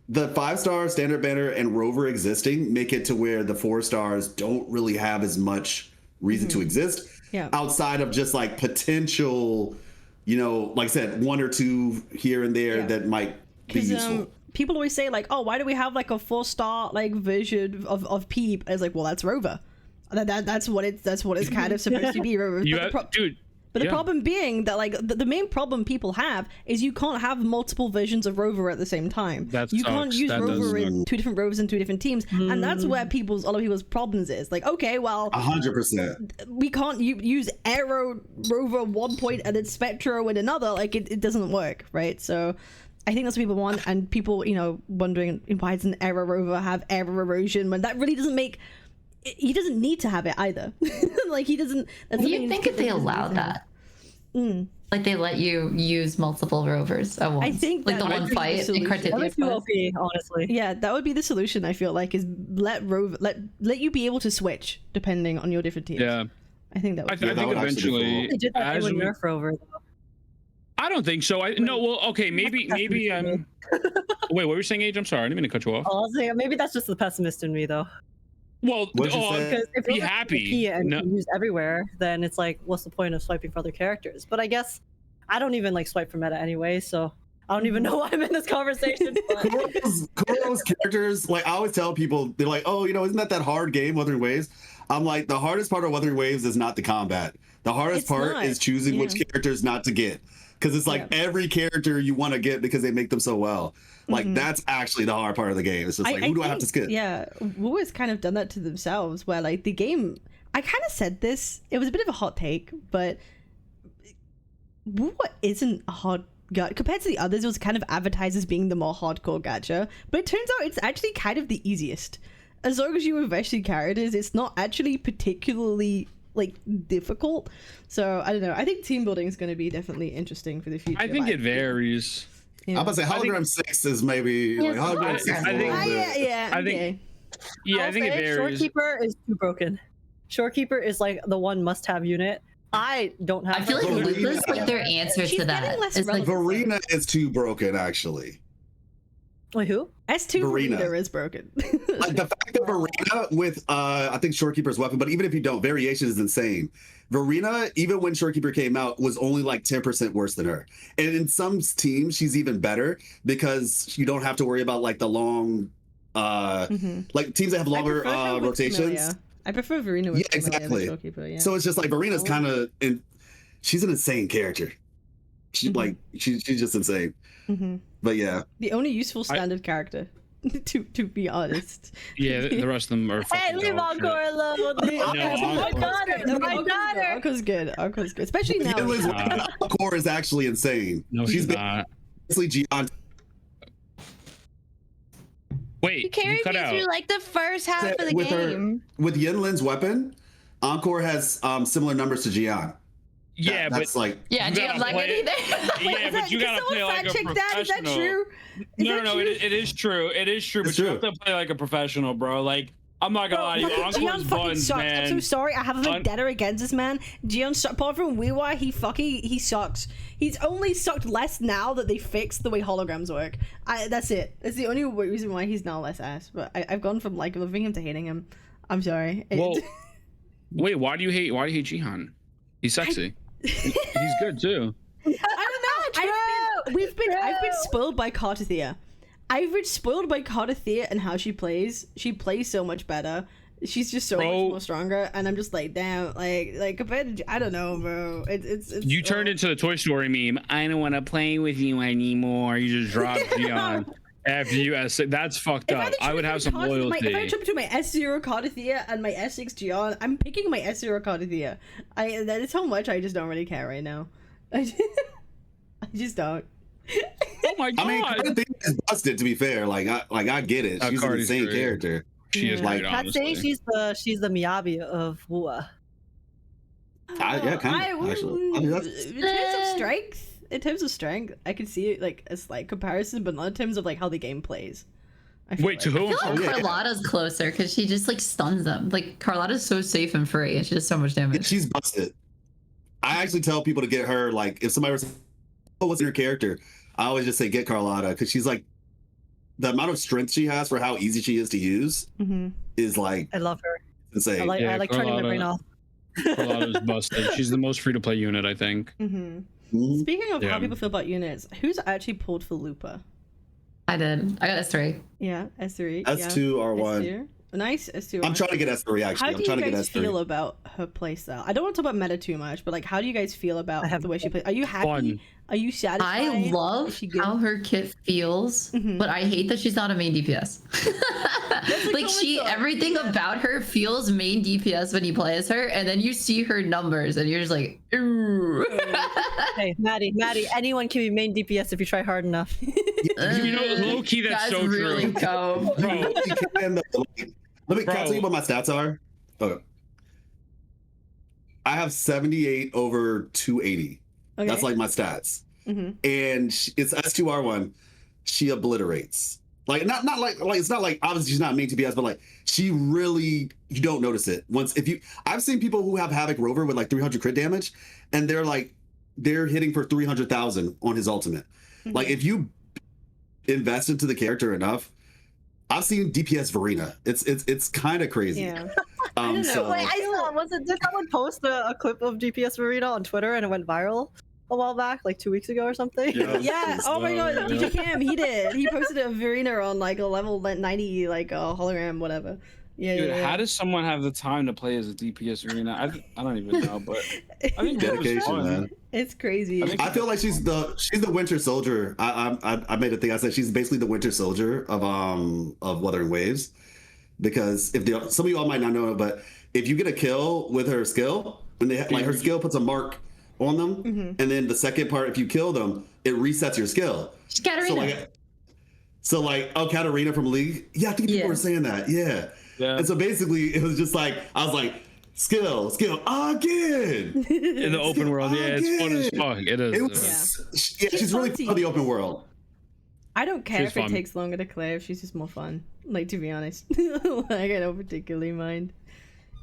the 5-star Standard Banner and Rover existing make it to where the 4-stars don't really have as much reason to exist. Yeah. Outside of just like potential, you know, like I said, 1 or 2 here and there that might be useful. People always say like, oh, why do we have like a 4-star like version of Peep? And it's like, well, that's Rover. That's what it's kind of supposed to be. Rover. But the problem being that like the main problem people have is you can't have multiple versions of Rover at the same time. You can't use Rover in 2 different Rovers in 2 different teams, and that's where a lot of people's problems is. Like, okay, well, 100%, we can't use Arrow Rover one point and then Spectro in another. Like, it doesn't work, right? So I think that's what people want, and people, you know, wondering why doesn't Arrow Rover have error erosion when that really doesn't make. He doesn't need to have it either. Like, he doesn't. You think if they allow that, like they let you use multiple rovers at once? I think like the one fight in Carthia, honestly. Yeah, that would be the solution. I feel like is let you be able to switch depending on your different teams. Yeah, I think that. I think eventually they did that with Nerf Rover, though. I don't think so. Maybe wait, what were you saying, Age? I'm sorry, I didn't mean to cut you off. I was saying, maybe that's just the pessimist in me, though. Well, because if be you're happy and used everywhere, then it's like, what's the point of swiping for other characters? But I guess I don't even like swipe for meta anyway, so I don't even know why I'm in this conversation. Kuro's characters, like I always tell people, they're like, oh, you know, isn't that hard game, Wuthering Waves? I'm like, the hardest part of Wuthering Waves is not the combat. The hardest part is choosing which characters not to get. Because it's like every character you want to get because they make them so well. Like that's actually the hard part of the game. It's just like, who do I have to skip? Yeah, WuWa's kind of done that to themselves, where like the game. I kind of said this. It was a bit of a hot take, but WuWa isn't a hard gacha compared to the others. It was kind of advertised as being the more hardcore gacha, but it turns out it's actually kind of the easiest. As long as you invest in characters, it's not actually particularly like difficult. So I don't know. I think team building is going to be definitely interesting for the future. I think it varies. Yeah. I'm about to say hologram 6 is maybe like hologram 6. I think it varies. Shorekeeper is too broken. Shorekeeper is like the one must-have unit. I don't have. I feel like this is like their answer to that. It's like Verena is too broken, actually. Wait, who? S2 Verena is broken. Like the fact that Verena with I think Shorekeeper's weapon, but even if you don't, variation is insane. Verena, even when Shorekeeper came out, was only like 10% worse than her. And in some teams, she's even better because you don't have to worry about like the long like teams that have longer rotations. I prefer Verena with exactly. So it's just like Verena's kind of she's an insane character. She's just insane. But yeah, the only useful standard character, to be honest. Yeah, the rest of them are. Hey, leave Encore alone. My daughter. Encore's good. Especially now. Encore is actually insane. No, she's not. Gian. She Wait, carried me through like the first half of the game. With Yinlin's weapon, Encore has similar numbers to Gian. Yeah, that's like Jim's like it either. Yeah, but you gotta play like a professional. Is that true? No, it is true. It is true, but you have to play like a professional, bro. Like I'm not gonna lie to you. Gian Encore's fucking buns, sucks. man. I'm so sorry. I have a vendetta against this man. Gian, apart from WuWa, he sucks. He's only sucked less now that they fixed the way holograms work. That's it. That's the only reason why he's now less ass. But I've gone from like loving him to hating him. I'm sorry. Well, wait. Why do you hate Jihan? He's sexy. He's good too. I don't know. I've been spoiled by Cartathea. I've been spoiled by Cartathea and how she plays. She plays so much better. She's just so much more stronger, and I'm just like, damn, like compared to, I don't know, bro. It's you turned into the Toy Story meme. I don't want to play with you anymore. You just dropped Jihan after you that's fucked up. I would have some loyalty. If I jump between my S0 Cartathea and my S6 Jihan, I'm picking my S0 Cartathea. That is how much I just don't really care right now. I just don't. Oh my god! I mean, Cartathea is busted. To be fair, like I get it. She's an insane character. She is like, I'd say she's the Miyabi of WuWa. Yeah, kind of. Actually, I mean, in terms of strength, I can see it like a slight comparison, but not in terms of like how the game plays. Wait, to who? I feel like Carlotta's closer because she just like stuns them. Like Carlotta's so safe and free, and she does so much damage. She's busted. I actually tell people to get her. Like, if somebody was, "Oh, what's your character?" I always just say get Carlotta because she's like, the amount of strength she has for how easy she is to use is like. I love her. Insane. I like turning my brain off. Carlotta's busted. She's the most free to play unit, I think. Speaking of how people feel about units, who's actually pulled for Lupa? I did. I got S3. Yeah, S3. S2 R1. S2. Nice S2. I'm trying to get S3 actually. How do you guys feel about her playstyle? I don't want to talk about meta too much, but like, how do you guys feel about the way she plays? Are you happy? Fun. Are you satisfied? I love how her kit feels, but I hate that she's not a main DPS. Like everything about her feels main DPS when you play as her, and then you see her numbers, and you're just like, ooh. Hey, Maddie, anyone can be main DPS if you try hard enough. You know, low key, that's so really true. Go. Bro. Can I tell you what my stats are? Okay. I have 78 over 280. Okay. That's like my stats. And it's S2R1. She obliterates. Like not like it's not like obviously she's not main TPS, but like she really, you don't notice it. I've seen people who have Havoc Rover with like 300 crit damage, and they're hitting for 300,000 on his ultimate. Like if you invest into the character enough, I've seen DPS Verena. It's kind of crazy. Yeah. I don't know. Wait, did someone post a clip of DPS Verena on Twitter and it went viral a while back, like 2 weeks ago or something? Yeah. Oh my god, DJ Cam, he did. He posted a Verena on like a level 90, like a hologram, whatever. Yeah, Dude, how does someone have the time to play as a DPS Arena? I don't even know, but I think dedication, man. It's crazy. I feel like she's the Winter Soldier. I made a thing. I said she's basically the Winter Soldier of Wuthering Waves, because some of you all might not know it, but if you get a kill with her skill, and her skill puts a mark on them, and then the second part, if you kill them, it resets your skill. She's Katarina. So Katarina from League. Yeah, I think people were saying that. Yeah. And so basically, it was just like I was like, skill again in the open world. Yeah, it's fun as fuck. It is. She's really fun in the open world. I don't care if it takes longer to clear. She's just more fun. Like, to be honest, like I don't particularly mind.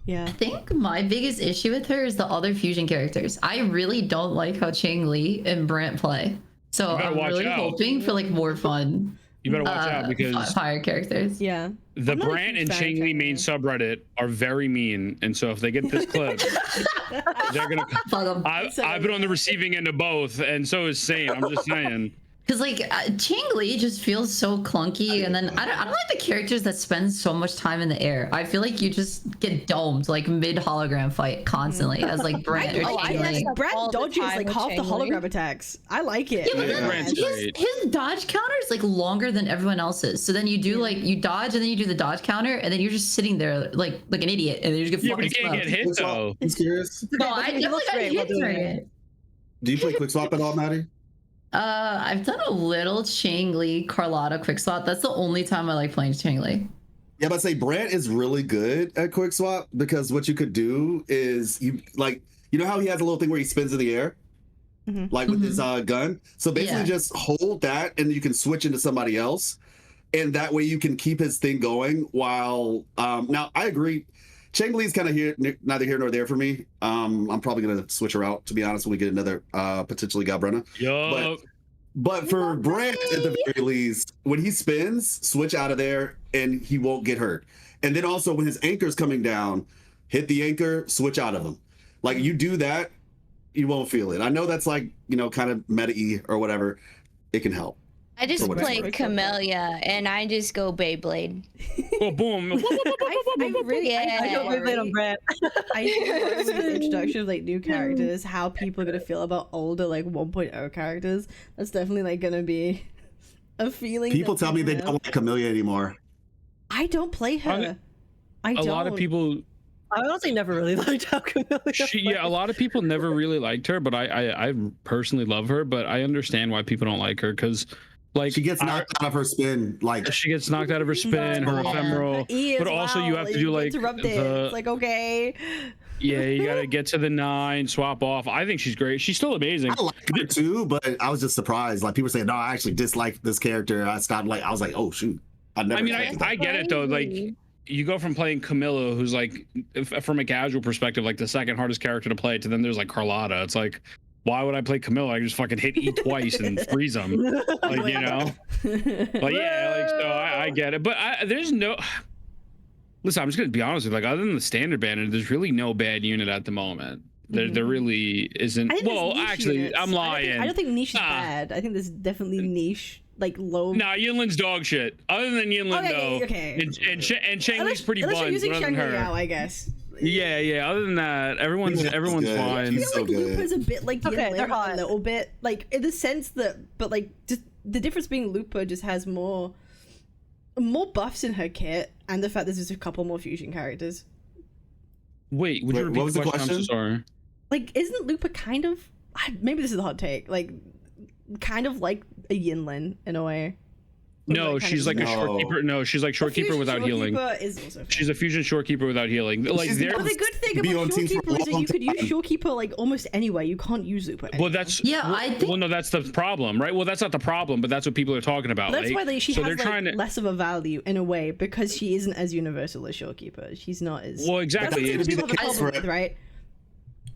Yeah. I think my biggest issue with her is the other fusion characters. I really don't like how Chang Li and Brant play. So I'm really hoping for like more fun. You better watch out because fire characters. Yeah. The Brant and Chang Li main subreddit are very mean, and so if they get this clip, they're gonna. I've been on the receiving end of both, and so is Sane. I'm just saying. Because like Chang Li just feels so clunky, and then I don't like the characters that spend so much time in the air. I feel like you just get domed like mid hologram fight constantly as like Brant or Chang Li. Brant dodges like half the hologram attacks. I like it. Yeah, but his dodge counter is like longer than everyone else's. So then you do like you dodge and then you do the dodge counter, and then you're just sitting there like an idiot, and then you just get fucking fucked. Yeah, but you can't get hit though. I'm curious. No, I definitely got hit during it. Do you play quick swap at all, Maddie? I've done a little Chang Li Carlotta quick swap. That's the only time I like playing Chang Li. Yeah, but I'd say Brant is really good at quick swap, because what you could do is you know how he has a little thing where he spins in the air, like with his gun. So basically, just hold that, and you can switch into somebody else, and that way you can keep his thing going. While now I agree, Cheng Li's kind of neither here nor there for me. I'm probably gonna switch her out, to be honest, when we get another potentially Gabrena. Yo. But for Brand, at the very least, when he spins, switch out of there and he won't get hurt. And then also when his anchor's coming down, hit the anchor, switch out of him. Like you do that, you won't feel it. I know that's like, kind of meta-y or whatever. It can help. I just For what it's play worth. Camellia and I just go Beyblade. Oh, boom. I really, I don't worry. play on brand. I think with the introduction of like new characters, how people are gonna feel about older like 1.0 characters. That's definitely like gonna be a feeling. People that tell me they have. don't like Camellia anymore. I don't play her. I A don't. lot of people. I honestly never really liked how Camellia Yeah, a lot of people never really liked her, but I personally love her. But I understand why people don't like her because, like, She gets knocked out of her spin. Like she gets knocked out of her spin, her Yeah. ephemeral. E as But also you well, have to do like interrupt it. It's like okay. yeah, you gotta get to the 9, swap off. I think she's great. She's still amazing. I like her too, but I was just surprised. Like people say, no, I actually dislike this character. I stopped. Like I was like, oh shoot, I never. I mean, expected that. I get it though. Like you go from playing Camilla, who's like, from a casual perspective, like the second hardest character to play, to then there's like Carlotta. It's like, why would I play Camilla? I just fucking hit E twice and freeze them. Like, you know? Like, yeah, like, so I get it. But there's no... Listen, I'm just going to be honest with you. Like, other than the standard banner, there's really no bad unit at the moment. There really isn't. I think Well, there's niche actually, units. I'm lying. I don't think niche is bad. I think there's definitely niche, like low. Nah, Yinlin's dog shit. Other than Yinlin, Okay, though, okay. and Cheng Li's pretty unless you're buns, using but other than Shang-Li her. Liao, I guess. Yeah. Other than that, everyone's good. I fine. feel So like good. Lupa's a bit like Okay, Yin they're Lin hot. a little bit, like in the sense that, but like just the difference being Lupa just has more buffs in her kit, and the fact there's just a couple more fusion characters. Wait, would you Wait, repeat what was the I'm so question? sorry. Like, isn't Lupa kind of? Maybe this is a hot take. Like, kind of like a Yinlin in a way. Or No, kind she's of- like a No. shorekeeper. No, she's like A shorekeeper fusion without healing. shorekeeper is also fun. She's a fusion shorekeeper without healing. Like She's they're But the good thing Be about on teams for a shorekeeper is that long you could use time. shorekeeper like almost anywhere. You can't use Lupa. well, anywhere. that's Yeah, well, I think- well, no, that's the problem, right? Well, that's not the problem, but that's what people are talking about. That's like, why she so has they're like, trying to. less of a value in a way because she isn't as universal as Shorekeeper. She's not as. Well, That's exactly. something It'd be people the have a case problem for with, it. right?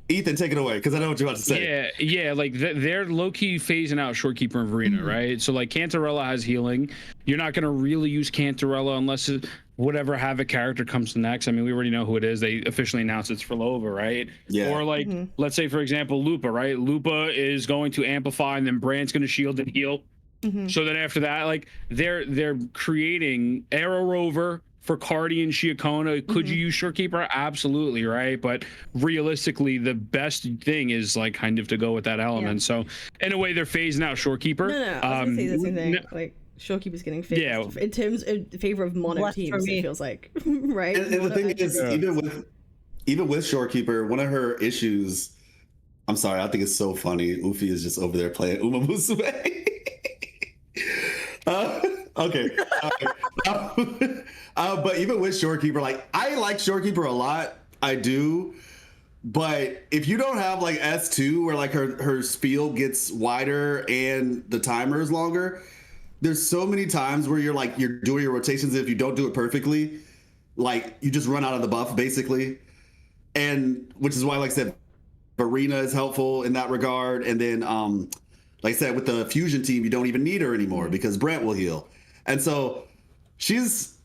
Ethan, take it away, because I know what you're about to say. Yeah, like they're low key phasing out Shorekeeper and Verena, right? So like Cantarella has healing. You're not gonna really use Cantarella unless whatever Havoc character comes next. I mean, we already know who it is. They officially announced it's Phrolova, right? Yeah. Or like, let's say for example, Lupa, right? Lupa is going to amplify, and then Brand's gonna shield and heal. So then after that, like they're creating Arrow Rover for Cardi and Shiakona. Could you use Shorekeeper? Absolutely, right? But realistically, the best thing is like kind of to go with that element. So in a way, they're phasing out Shorekeeper. No, I was gonna say the same thing. no- Like Shorekeeper's getting favored Yeah. in terms in favor of mono Blessed for teams. me. It feels like, right? And the Mono thing matches. is, even with Shorekeeper, one of her issues. I'm sorry, I think it's so funny. Ufi is just over there playing Uma Musume. Okay. But even with Shorekeeper, like I like Shorekeeper a lot. I do. But if you don't have like S2 where like her field gets wider and the timer is longer, there's so many times where you're doing your rotations, and if you don't do it perfectly, like you just run out of the buff basically. And which is why, like I said, Verena is helpful in that regard. And then like I said, with the fusion team, you don't even need her anymore because Brent will heal. And so she's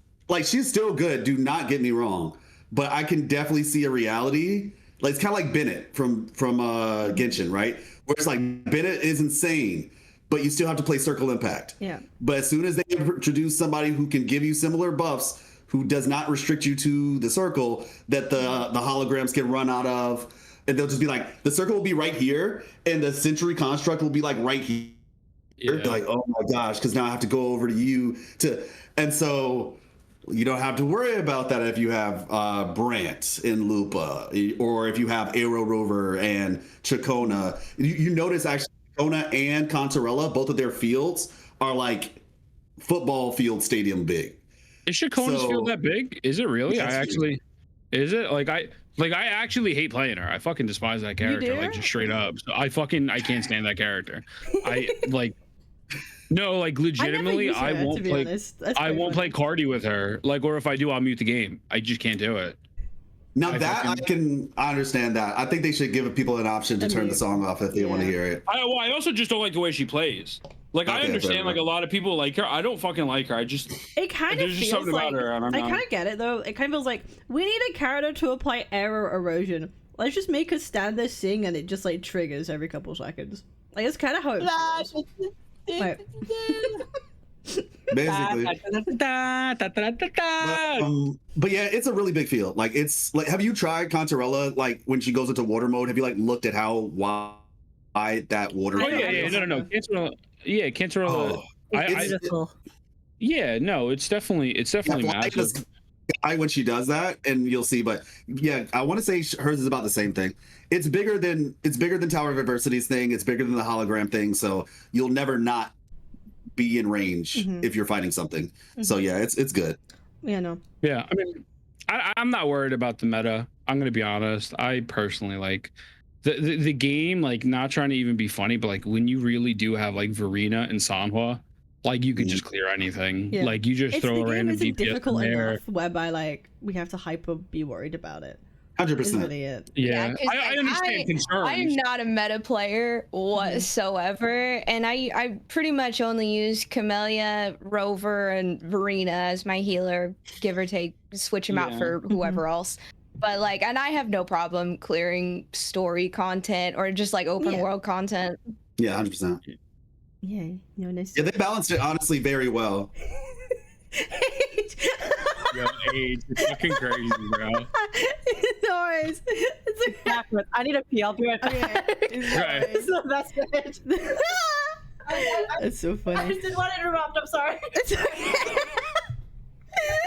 still good, do not get me wrong. But I can definitely see a reality. Like it's kind of like Bennett from Genshin, right? Where it's like Bennett is insane, but you still have to play Circle Impact. Yeah. But as soon as they introduce somebody who can give you similar buffs, who does not restrict you to the circle that the holograms can run out of, and they'll just be like, the circle will be right here, and the Century Construct will be like right here. They're like, oh my gosh, because now I have to go over to you and so you don't have to worry about that if you have Brant and Lupa, or if you have Arrow Rover and Chacona. You notice actually Chacona and Contarella, both of their fields are like football field stadium big. Is Shakona's So- field that big? Is it really? Yes, I actually, is it? Like I actually hate playing her. I fucking despise that character, do? like just straight up. So I can't stand that character. I like, No, like legitimately, I won't play. I won't play Cardi with her. Like, or if I do, I'll mute the game. I just can't do it. Now I understand that. I think they should give people an option to turn the song off if they want to hear it. I also just don't like the way she plays. Like, I understand, like, a lot of people like her. I don't fucking like her. It kind of feels something like, about her. I don't know. I kind of get it, though. It kind of feels like, we need a character to apply error erosion. Let's just make her stand there, sing, and it just, like, triggers every couple seconds. Like, it's kind of how it feels. Like, basically. But yeah, it's a really big field. Like, it's like, have you tried Contarella? Like, when she goes into water mode, have you like looked at how wide that water? Oh yeah, no. Cantarella. Yeah, no, it's definitely massive. When she does that, and you'll see. But yeah, I want to say hers is about the same thing. It's bigger than Tower of Adversity's thing. It's bigger than the hologram thing. So you'll never not be in range if you're fighting something. So yeah, it's good. Yeah, no. Yeah, I mean, I'm not worried about the meta. I'm gonna be honest. I personally like the game, like, not trying to even be funny, but like when you really do have like Verena and Sanhua, like you can just clear anything. Yeah. Like you just throw a random DPS difficult in there. Enough whereby like we have to hyper be worried about it. 100%. Really yeah, I understand concerns. I'm not a meta player whatsoever, and I pretty much only use Camellia, Rover, and Verena as my healer, give or take, switch them out for whoever else. But like, and I have no problem clearing story content or just like open world content. Yeah, 100%. Yeah, no, yeah, they balanced it honestly very well. Yo, Age, it's fucking crazy, bro. No worries. I need a pee. I'll be right back. It's the best bitch. That's so funny. I just didn't want to interrupt. I'm sorry.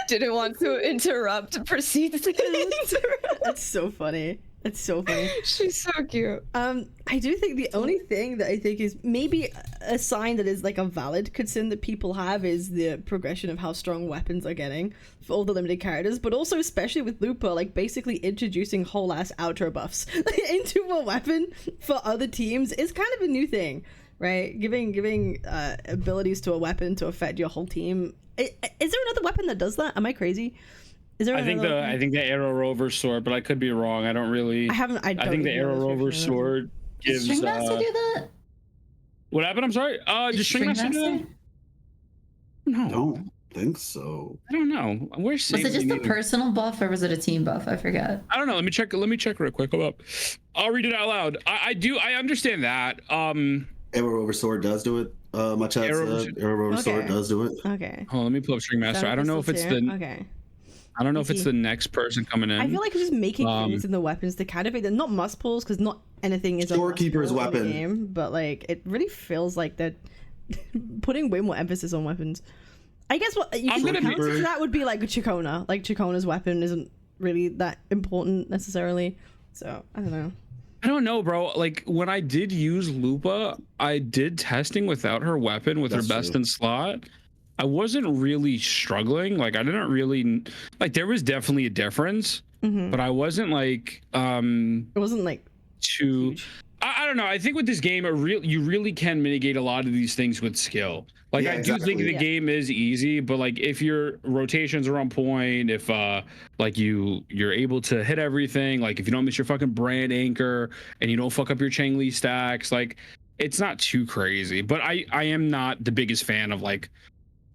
Didn't want to interrupt. Proceed to interrupt. That's so funny. It's so funny. She's so cute. I do think the only thing that I think is maybe a sign that is like a valid concern that people have is the progression of how strong weapons are getting for all the limited characters, but also especially with Lupa, like basically introducing whole ass outro buffs into a weapon for other teams is kind of a new thing, right? Giving abilities to a weapon to affect your whole team. Is there another weapon that does that? Am I crazy? I think the Arrow Rover sword, but I could be wrong. I don't really. I think the Arrow Rover sword gives. Does Stringmaster do that? What happened? I'm sorry. Does Stringmaster do that? No, I don't think so. I don't know. Was it just a personal buff or was it a team buff? I forget. I don't know. Let me check real quick. Hold up. I'll read it out loud. I understand that. Arrow Rover sword does do it. My chat said Arrow Rover sword does do it. Okay. Hold on, let me pull up Stringmaster. I don't know if it's I don't know if it's the next person coming in. I feel like it's just making things in the weapons to kind of they're not must pulls because not anything is Storekeeper's weapon. In the game, but like it really feels like they're putting way more emphasis on weapons. I guess what you can counter to that would be like Chikona. Like Chikona's weapon isn't really that important necessarily. So I don't know. I don't know, bro. Like when I did use Lupa, I did testing without her weapon with her best in slot. I wasn't really struggling. Like I didn't really like. There was definitely a difference, but I wasn't like. It wasn't like too. I don't know. I think with this game, you really can mitigate a lot of these things with skill. Like I do think the game is easy, but like if your rotations are on point, if like you're able to hit everything, like if you don't miss your fucking brand anchor and you don't fuck up your Changli stacks, like it's not too crazy. But I am not the biggest fan of like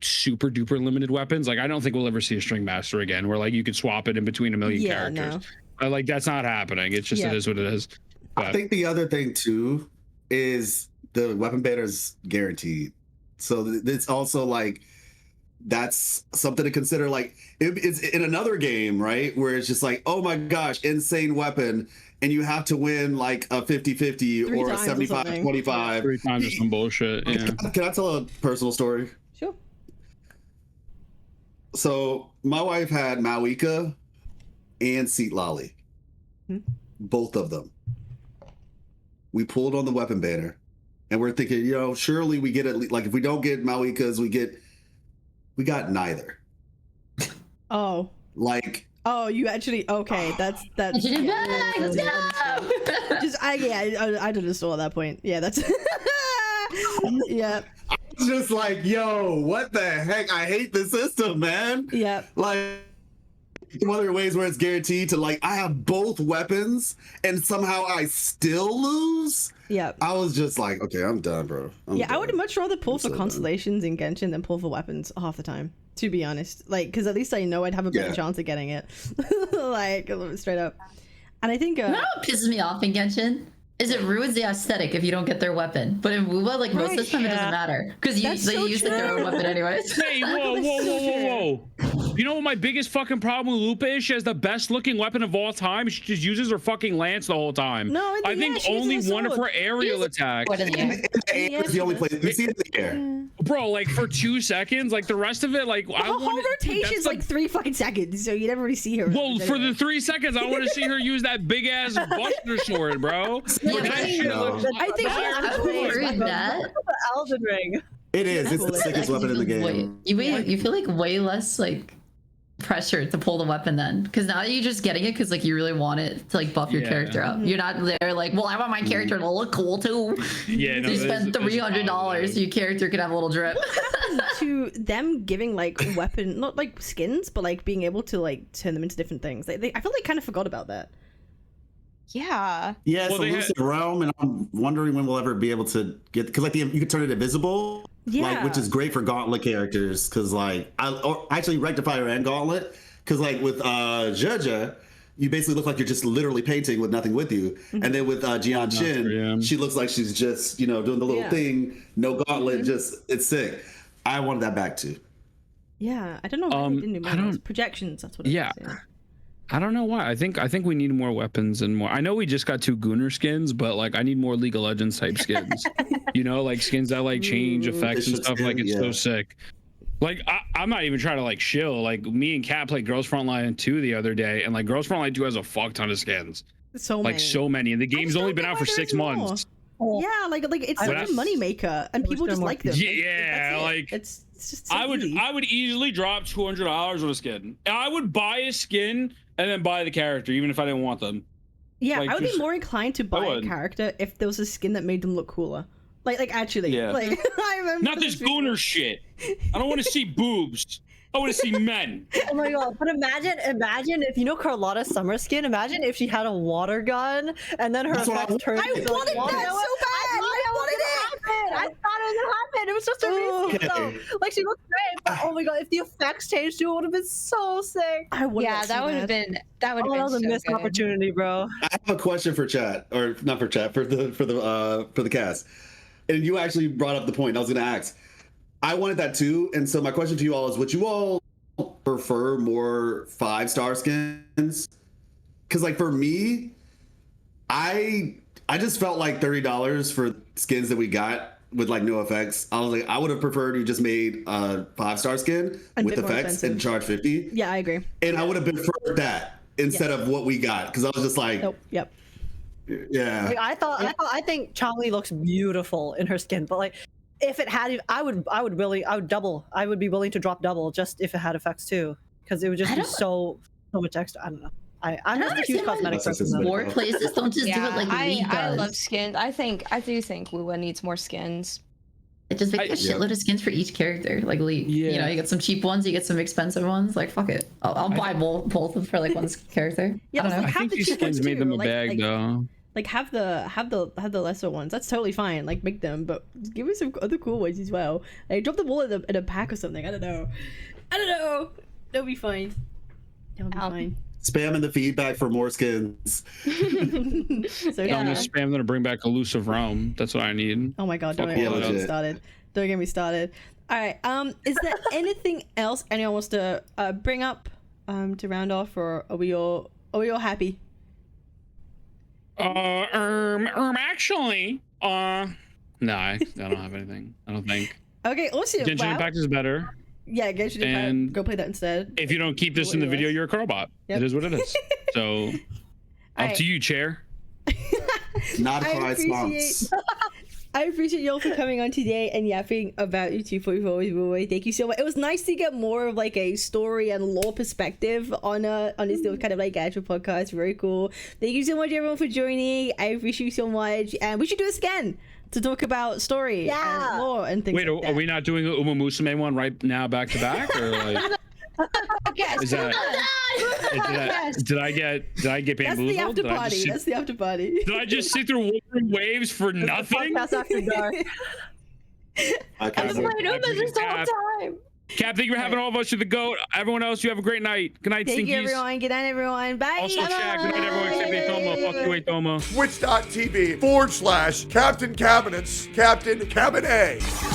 super duper limited weapons. Like I don't think we'll ever see a String Master again where like you could swap it in between a million characters. Like that's not happening. It's just it is what it is. But I think the other thing too is the weapon banner is guaranteed. So it's also like that's something to consider. Like it's in another game, right, where it's just like, oh my gosh, insane weapon, and you have to win like a 50-50 or a 75-25. 3 times or some bullshit. Yeah. Can I tell a personal story? Sure. So my wife had Mawika and Seat Lolly, both of them. We pulled on the weapon banner, and we're thinking, surely we get at least, like if we don't get Mawika's, we got neither. Oh. Like. Oh, you actually that's. Just I didn't saw at that point. Yeah, that's. Yeah. was just like, yo, what the heck? I hate the system, man. Yep. Like, one of the ways where it's guaranteed to, like, I have both weapons and somehow I still lose. Yep. I was just like, okay, I'm done, bro. I'm I done. would much rather pull for so constellations in Genshin than pull for weapons half the time, to be honest. Like, because at least I know I'd have a better chance of getting it. Like, straight up. And I think You know what pisses me off in Genshin? Is it ruins the aesthetic if you don't get their weapon. But in WuWa, like most of the time, it doesn't matter because they use their own weapon anyways. Hey, whoa. You know what my biggest fucking problem with Lupa is? She has the best looking weapon of all time. She just uses her fucking lance the whole time. No, I think only one of her aerial attacks. In the air is the only place. You see it in the air. Bro, like for 2 seconds, like the rest of it, like her whole rotation is like 3 fucking seconds, so you never really see her. Well, for the 3 seconds, I want to see her use that big ass Buster sword, bro. I think I would agree with that. Elden Ring. It is. It's the sickest weapon in the game. You feel like way less like pressure to pull the weapon then, because now you're just getting it because like you really want it to like buff your character up. You're not there like, well, I want my character to look cool too. Yeah, no, you spend $300, your character could have a little drip. To them giving like weapon, not like skins, but like being able to like turn them into different things. I feel like kind of forgot about that. Yeah. Yeah, Well, it's a lucid realm, and I'm wondering when we'll ever be able to get, because like you can turn it invisible, like, which is great for Gauntlet characters, because like or actually Rectifier and Gauntlet, because like with Zheja, you basically look like you're just literally painting with nothing with you, and then with Jian Shin, she looks like she's just doing the little thing, no gauntlet, just it's sick. I wanted that back too. Yeah, I don't know why they didn't do more. Projections. That's what it is. I don't know why. I think we need more weapons and more. I know we just got 2 Gunnar skins, but like I need more League of Legends type skins. Like skins that like change effects and stuff. Like it's so sick. Like I'm not even trying to like shill. Like me and Kat played Girls Frontline 2 the other day, and like Girls Frontline 2 has a fuck ton of skins. So many, and the game's only been out for 6 months. Yeah, like it's such a moneymaker, and people just like them. Yeah, like it's just. So I would easily drop $200 on a skin. I would buy a skin and then buy the character, even if I didn't want them. Yeah, like, I would be more inclined to buy a character if there was a skin that made them look cooler. Like actually, like I remember. Not this Gunnar shit. I don't want to see boobs. I want to see men. Oh my god! But imagine if Carlotta's summer skin. Imagine if she had a water gun and then her effects turned. I wanted that so bad. I wanted it. I thought it was gonna happen. It was just a reason. So, like she looked great, but oh my god, if the effects changed too, it would have been so sick. That would have been. That would have been. That was a missed opportunity, bro. I have a question for chat, or not for chat, for the cast. And you actually brought up the point I was gonna ask. I wanted that too, and so my question to you all is: would you all prefer more 5-star skins? Because like for me, I just felt like $30 for skins that we got with like no effects. I was like, I would have preferred you just made a 5-star skin with effects and charge $50. Yeah, I agree. And I would have preferred that instead of what we got, because I was just like, yep. Yeah. Like, I think Changli looks beautiful in her skin, but like if it had, I would be willing to drop double just if it had effects too, because it would just be so much extra. I don't know. I'm just a huge cosmetic person. More places don't just do it like League does. I love skins. I do think WuWa needs more skins. It just makes a shitload of skins for each character, like League. Yeah. You get some cheap ones, you get some expensive ones. Like fuck it, I'll buy both for like one character. Yeah, I don't know. I think these skins made them a bag though. Like have the lesser ones. That's totally fine. Like make them, but give me some other cool ones as well. Like drop them all in a pack or something. I don't know. That'll be fine. That'll be fine. Spam in the feedback for more skins. So I'm gonna spam them to bring back Elusive Realm. That's what I need. Oh my god! Don't get me started. Don't get me started. All right. Is there anything else anyone wants to bring up to round off, or are we all happy? Actually, no, I don't have anything. I don't think. Okay, awesome. Genshin Impact is better. Yeah, Genshin Impact. Go play that instead. If you don't keep this in the video, you're a Crowbot. Yep. It is what it is. So, up to you, chair. Not a prize sponsor. I appreciate y'all for coming on today and yapping about your 244 with WuWa. Thank you so much. It was nice to get more of like a story and lore perspective on this little kind of like Gacha podcast. Very cool. Thank you so much everyone for joining. I appreciate you so much, and we should do this again. to talk about story and lore and things Wait, like that. are we not doing a Uma Musume one right now back to back, or like? Yes. Is that, did I get That's bamboozled? the after Did I party. just That's the after party. Did I just sit through Wuthering Waves for nothing? Podcast after dark. I was like, no, that's just all time. Cap, thank you for having all of us to the GOAT. Everyone else, you have a great night. Good night, Thank you, Stinkies. everyone. Good night, everyone. Bye. Also, Shaq. Good night, everyone. Except Atomo. Fuck you, Atomo. Twitch.tv/Captain Cabinetz, Captain Cabinetz.